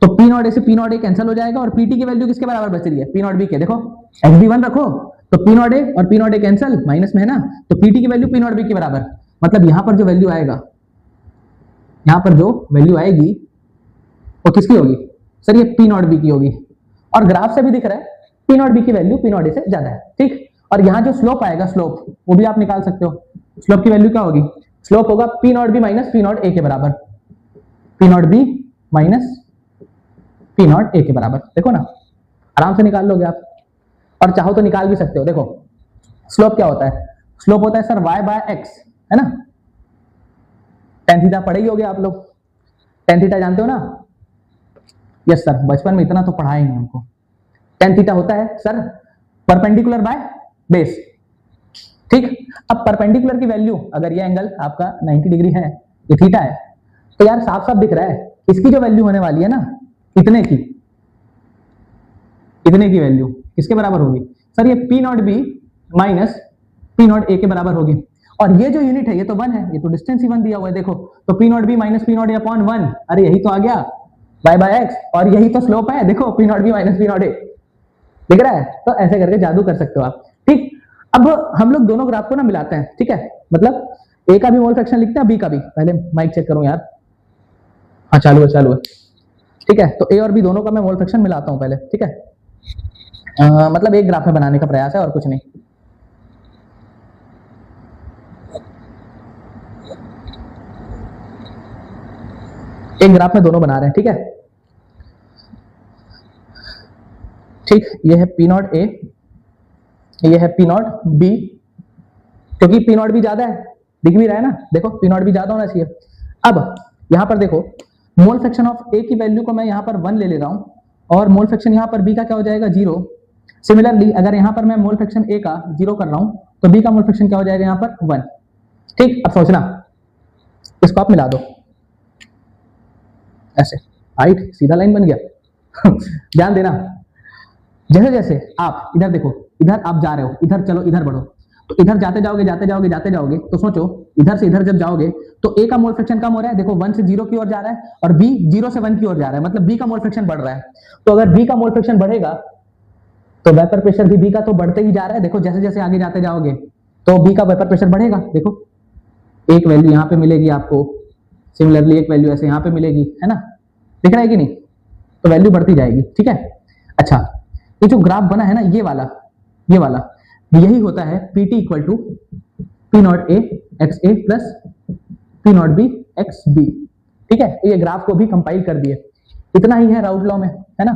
तो पी नॉट ए से पी नॉट ए कैंसिल हो जाएगा, और पीटी की वैल्यू किसके बराबर बच रही है, पी नॉट बी के, देखो एक्सबी 1 रखो तो पी नॉट ए और P not a cancel minus में है ना, तो पीटी की वैल्यू पी नॉट बी के बराबर, मतलब यहां पर जो वैल्यू आएगा, यहां पर जो वैल्यू आएगी वो किसकी होगी सर, ये पी नॉट बी की होगी, और ग्राफ से भी दिख रहा है पी नॉट बी की वैल्यू पी नॉट ए से ज्यादा है, ठीक। और यहां जो स्लोप आएगा, स्लोप वो भी आप निकाल सकते हो, स्लोप की वैल्यू क्या होगी, स्लोप होगा P not B minus P not a के बराबर, P not B minus P not a के बराबर, देखो ना आराम से निकाल लोगे आप, और चाहो तो निकाल भी सकते हो। देखो स्लोप क्या होता है, स्लोप होता है सर y बाय एक्स, है ना, टेन थीटा पढ़े ही होगे आप लोग, टेन थीटा जानते हो ना, यस सर बचपन में इतना तो पढ़ा ही नहीं हमको। टेन थीटा होता है सर परपेंडिकुलर बाय बेस, ठीक। अब परपेंडिकुलर की वैल्यू, अगर ये एंगल आपका 90 डिग्री है, ये थीटा है, तो यार साफ साफ दिख रहा है इसकी जो वैल्यू होने वाली है ना, इतने की, इतने की वैल्यू किसके बराबर होगी सर, ये P not B minus P not a के बराबर होगी, और ये जो यूनिट है ये तो 1 है, ये तो डिस्टेंस ही 1 दिया हुआ है, देखो तो P not B minus P not a upon 1, अरे यही तो आ गया y बाय एक्स, और यही तो स्लोप है, देखो P not B minus P not a, दिख रहा है, तो ऐसे करके जादू कर सकते हो आप, ठीक। अब हम लोग दोनों ग्राफ को ना मिलाते हैं, ठीक है, मतलब ए का भी मोल फ्रैक्शन लिखते हैं, बी का भी, पहले माइक चेक करूं यार, हाँ चालू है चालू है, ठीक है, तो ए और बी दोनों का मैं मोल फ्रैक्शन मिलाता हूं पहले, ठीक है, मतलब एक ग्राफ में बनाने का प्रयास है और कुछ नहीं। एक ग्राफ में दोनों बना रहे हैं, ठीक है, ठीक, ये है पी नॉट ए, ये है पी नॉट बी, क्योंकि पी नॉट बी ज्यादा है, दिख भी रहा है ना, देखो पी नॉट बी ज्यादा होना चाहिए। अब यहां पर देखो मोल फ्रैक्शन ऑफ ए की वैल्यू को मैं यहां पर 1 ले रहा हूं, और मोल फ्रैक्शन यहां पर बी का क्या हो जाएगा 0। सिमिलरली अगर यहां पर मैं मोल फ्रैक्शन ए का 0 कर रहा हूं, तो बी का मोल फ्रैक्शन क्या हो जाएगा यहां पर 1, ठीक। अब सोचना, इसको आप मिला दो ऐसे, राइट, सीधा लाइन बन गया ध्यान देना, जैसे जैसे आप इधर देखो, इधर आप जा रहे हो, इधर चलो इधर बढ़ो, तो इधर जाते जाओगे जाते जाओगे जाते जाओगे, तो सोचो इधर से इधर जब जाओगे तो ए का मोल फ्रैक्शन कम हो रहा है, देखो 1 से 0 की ओर जा रहा है, और बी 0 से 1 की ओर जा रहा है, मतलब बी का मोल फ्रैक्शन बढ़ रहा है। तो अगर बी का मोल फ्रैक्शन बढ़ेगा तो वेपर प्रेशर भी बी का तो बढ़ते ही जा रहा है, देखो जैसे जैसे आगे जाते जाओगे तो बी का वेपर प्रेशर बढ़ेगा, देखो एक वैल्यू यहाँ पे मिलेगी आपको, सिमिलरली एक वैल्यू ऐसे यहाँ पे मिलेगी, है ना, दिख रहा है कि नहीं, तो वैल्यू बढ़ती जाएगी, ठीक है। अच्छा ये जो ग्राफ बना है ना, ये वाला यही होता है P T equal to P not A X A plus P not B X B, ठीक है। ये ग्राफ को भी कंपाइल कर दिए, इतना ही है राउट लॉ में, है ना।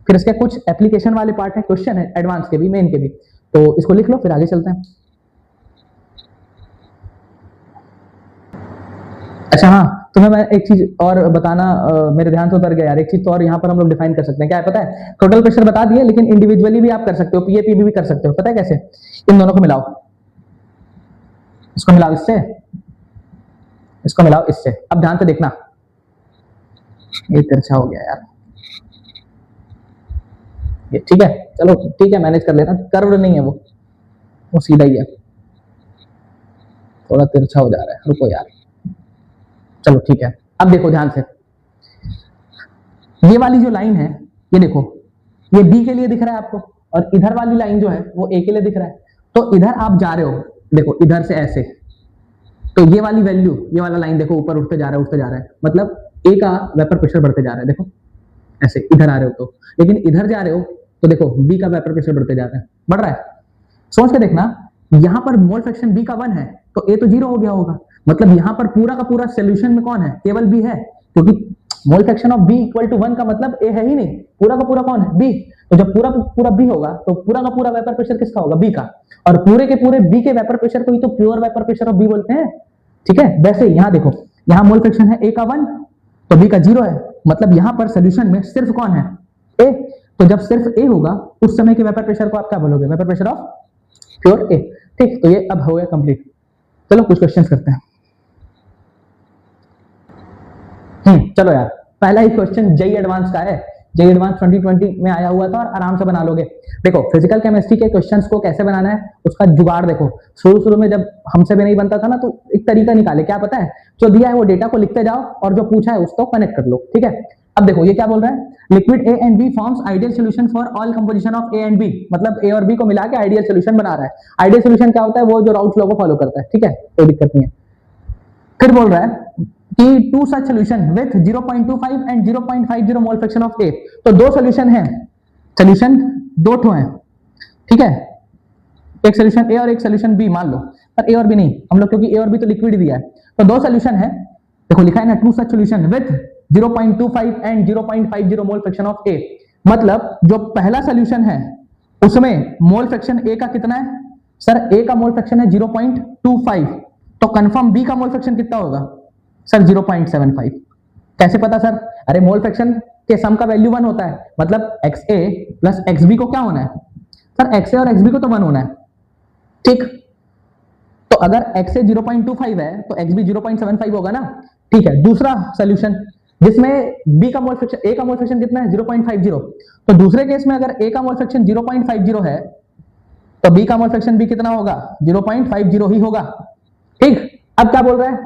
फिर इसके कुछ एप्लीकेशन वाले पार्ट है, क्वेश्चन है एडवांस के भी, मेन के भी, तो इसको लिख लो फिर आगे चलते हैं। अच्छा हाँ, तुम्हें मैं एक चीज और बताना, मेरे ध्यान से उतर गया यार, एक चीज तो और यहाँ पर हम लोग डिफाइन कर सकते हैं, क्या है पता है, टोटल प्रेशर बता दिए, लेकिन इंडिविजुअली भी आप कर सकते हो, पीएपी भी कर सकते हो, पता है कैसे, इन दोनों को मिलाओ, इसको मिलाओ इससे, इसको मिलाओ इससे, अब ध्यान से देखना, ये तिरछा हो गया यार, ये ठीक है, चलो ठीक है मैनेज कर लेना, कर्व नहीं है वो सीधा ही है, थोड़ा तिरछा हो जा रहा है, रुको यार, चलो ठीक है। अब देखो ध्यान से, ये वाली जो लाइन है, ये देखो, ये बी के लिए दिख रहा है आपको, और इधर वाली लाइन जो है वो ए के लिए दिख रहा है, तो इधर आप जा रहे हो, देखो इधर से ऐसे, तो ये वाली वैल्यू, ये वाला लाइन देखो ऊपर उठते जा रहा है, मतलब ए का वेपर प्रेशर बढ़ते जा रहा है, देखो ऐसे इधर आ रहे हो तो, लेकिन इधर जा रहे हो तो देखो बी का वेपर प्रेशर बढ़ते जा रहा है, बढ़ रहा है, सोच के देखना, यहां पर मोल फ्रैक्शन बी का 1 है तो ए तो 0 हो गया होगा, मतलब यहां पर पूरा का पूरा सोल्यूशन में कौन है, केवल बी है, क्योंकि mole fraction of B equal to 1 का मतलब ए है ही नहीं, पूरा का पूरा कौन है, बी। तो जब पूरा का पूरा बी होगा तो पूरा का पूरा वेपर प्रेशर किसका होगा, बी का, और पूरे के पूरे बी के वेपर प्रेशर को ही तो pure vapour pressure of B बोलते हैं, ठीक है। वैसे यहां देखो, यहां मोल फ्रैक्शन है ए का 1 तो बी का 0 है, मतलब यहां पर सोल्यूशन में सिर्फ कौन है, ए। तो जब सिर्फ ए होगा उस समय के वेपर प्रेशर को आप क्या बोलोगे, vapour pressure of pure A, ठीक। तो ये अब हो गया कंप्लीट। चलो कुछ क्वेश्चंस करते हैं। चलो यार, पहला ही क्वेश्चन जेई एडवांस का है, जेई एडवांस 2020 में आया हुआ था और आराम से बना लोगे। देखो फिजिकल केमिस्ट्री के क्वेश्चंस को कैसे बनाना है उसका जुगाड़ देखो, शुरू में जब हमसे भी नहीं बनता था ना तो एक तरीका निकाले, क्या पता है, जो दिया है वो डेटा को लिखते जाओ और जो पूछा है उसको कनेक्ट कर लो, ठीक है। अब देखो ये क्या बोल रहा है, liquid A and B forms ideal solution for all composition of A and B, मतलब ए और बी को मिला के आइडियल सॉल्यूशन बना रहा है। आइडियल सॉल्यूशन क्या होता है, वो जो राउल्ट लॉ को फॉलो करता है, ठीक है, कोई दिक्कत नहीं है। फिर बोल रहा है कि two such solution with 0.25 and 0.50 mole fraction of A, तो दो सॉल्यूशन है, सॉल्यूशन दो ठो है, ठीक है, एक सॉल्यूशन ए और एक सॉल्यूशन बी मान लो, पर ए और बी नहीं, हम लोग क्योंकि ए और बी तो लिक्विड दिया है, तो दो सॉल्यूशन है, देखो लिखा है ना, two such solution with 0.25 and 0.50 mole fraction of A, मतलब जो पहला सॉल्यूशन है उसमें मोल फ्रैक्शन ए का कितना है, सर ए का मोल फ्रैक्शन है 0.25, तो कंफर्म बी का मोल फ्रैक्शन कितना होगा, सर 0.75। कैसे पता सर, अरे मोल फ्रैक्शन के सम का वैल्यू 1 होता है, मतलब XA प्लस XB को क्या होना है, सर XA और XB को तो 1 होना है, ठीक। तो अगर XA 0.25 है तो XB 0.75 होगा ना, ठीक है। दूसरा सॉल्यूशन जिसमें B का मोल फ्रैक्शन, A का मोल फ्रैक्शन कितना है 0.50, तो दूसरे केस में अगर A का मोल फ्रैक्शन 0.50 है तो B का मोल फ्रैक्शन भी कितना होगा, 0.50 ही होगा, ठीक। अब क्या बोल रहा है,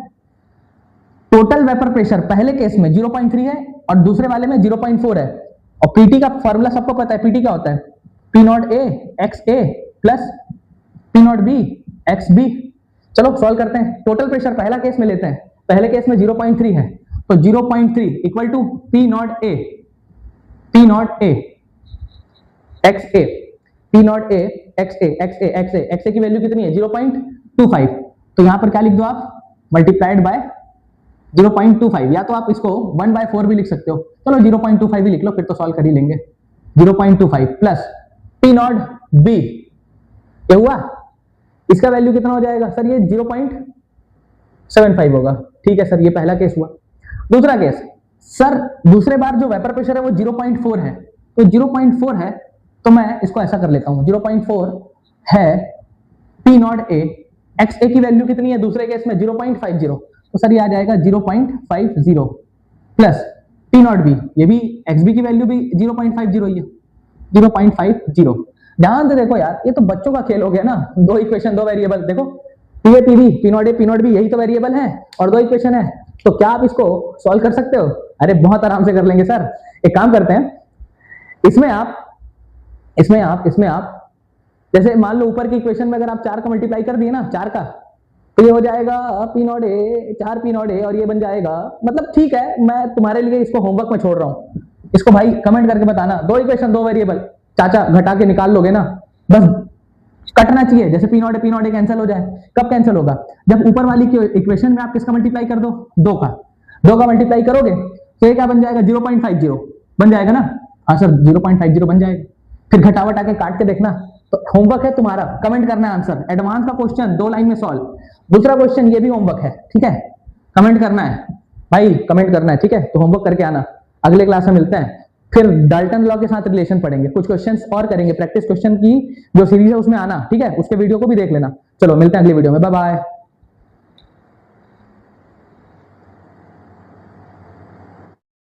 टोटल वेपर प्रेशर पहले केस में 0.3 है और दूसरे वाले में 0.4 है, और पीटी का फॉर्मूला सबको पता है, पीटी क्या होता है, P not A X A plus P not B X B. चलो सॉल्व करते हैं, टोटल प्रेशर पहला केस में लेते हैं, पहले केस में 0.3 है, तो 0.3 equal to P not A X A, P not A X A X A X A, X A की वैल्यू कितनी है 0.25, तो यहां पर क्या लिख दो आप, मल्टीप्लाइड बाय 0.25, या तो आप इसको 1/4 भी लिख सकते हो, चलो 0.25 भी लिख लो, फिर तो सॉल्व कर ही लेंगे। 0.25 प्लस पी नॉट बी, क्या हुआ, इसका वैल्यू कितना हो जाएगा, सर ये 0.75 होगा, ठीक है सर, ये पहला केस हुआ। दूसरा केस, सर दूसरे बार जो वेपर प्रेशर है वो 0.4 है, तो 0.4 है तो मैं इसको ऐसा कर लेता हूं, 0.4 है P not A, X A की वैल्यू कितनी है दूसरे केस में 0.50, तो सर ये आ जाएगा 0.50 प्लस पी नॉट बी, ये भी एक्स बी की वैल्यू भी 0.50 ही है, 0.50। ध्यान से देखो यार, ये तो बच्चों का खेल हो गया ना, दो इक्वेशन दो वेरिएबल, देखो P A P B, P not A P not B, यही तो वेरिएबल है और दो इक्वेशन है, तो क्या आप इसको सॉल्व कर सकते हो, अरे बहुत आराम से कर लेंगे सर। एक काम करते हैं, इसमें आप जैसे मान लो ऊपर की इक्वेशन में अगर आप 4 का मल्टीप्लाई कर दिए ना, 4 का, तो ये हो जाएगा P not a 4 P not A, और ये बन जाएगा, मतलब ठीक है, मैं तुम्हारे लिए इसको होमवर्क में छोड़ रहा हूं, इसको भाई कमेंट करके बताना, दो इक्वेशन दो वेरिएबल, चाचा घटा के निकाल लोगे ना, बस कटना चाहिए, जैसे पी नॉट ए कैंसिल हो जाए। कब कैंसिल होगा, जब ऊपर वाली की इक्वेशन में आप किसका मल्टीप्लाई कर दो, दो का मल्टीप्लाई करोगे तो ये क्या बन जाएगा 0.50 बन जाएगा ना, हाँ सर 0.50 बन जाएगा, फिर घटावट आके काट के देखना। तो होमवर्क है तुम्हारा, कमेंट करना है आंसर, एडवांस का क्वेश्चन 2 लाइन में सॉल्व। दूसरा क्वेश्चन ये भी होमवर्क है, ठीक है, कमेंट करना है भाई, कमेंट करना है, ठीक है, तो होमवर्क करके आना। अगले क्लास में मिलते हैं, फिर डाल्टन लॉ के साथ रिलेशन पढ़ेंगे, कुछ क्वेश्चंस और करेंगे, प्रैक्टिस क्वेश्चन की जो सीरीज है उसमें आना, ठीक है, उसके वीडियो को भी देख लेना। चलो मिलते हैं अगली वीडियो में, बाय बाय।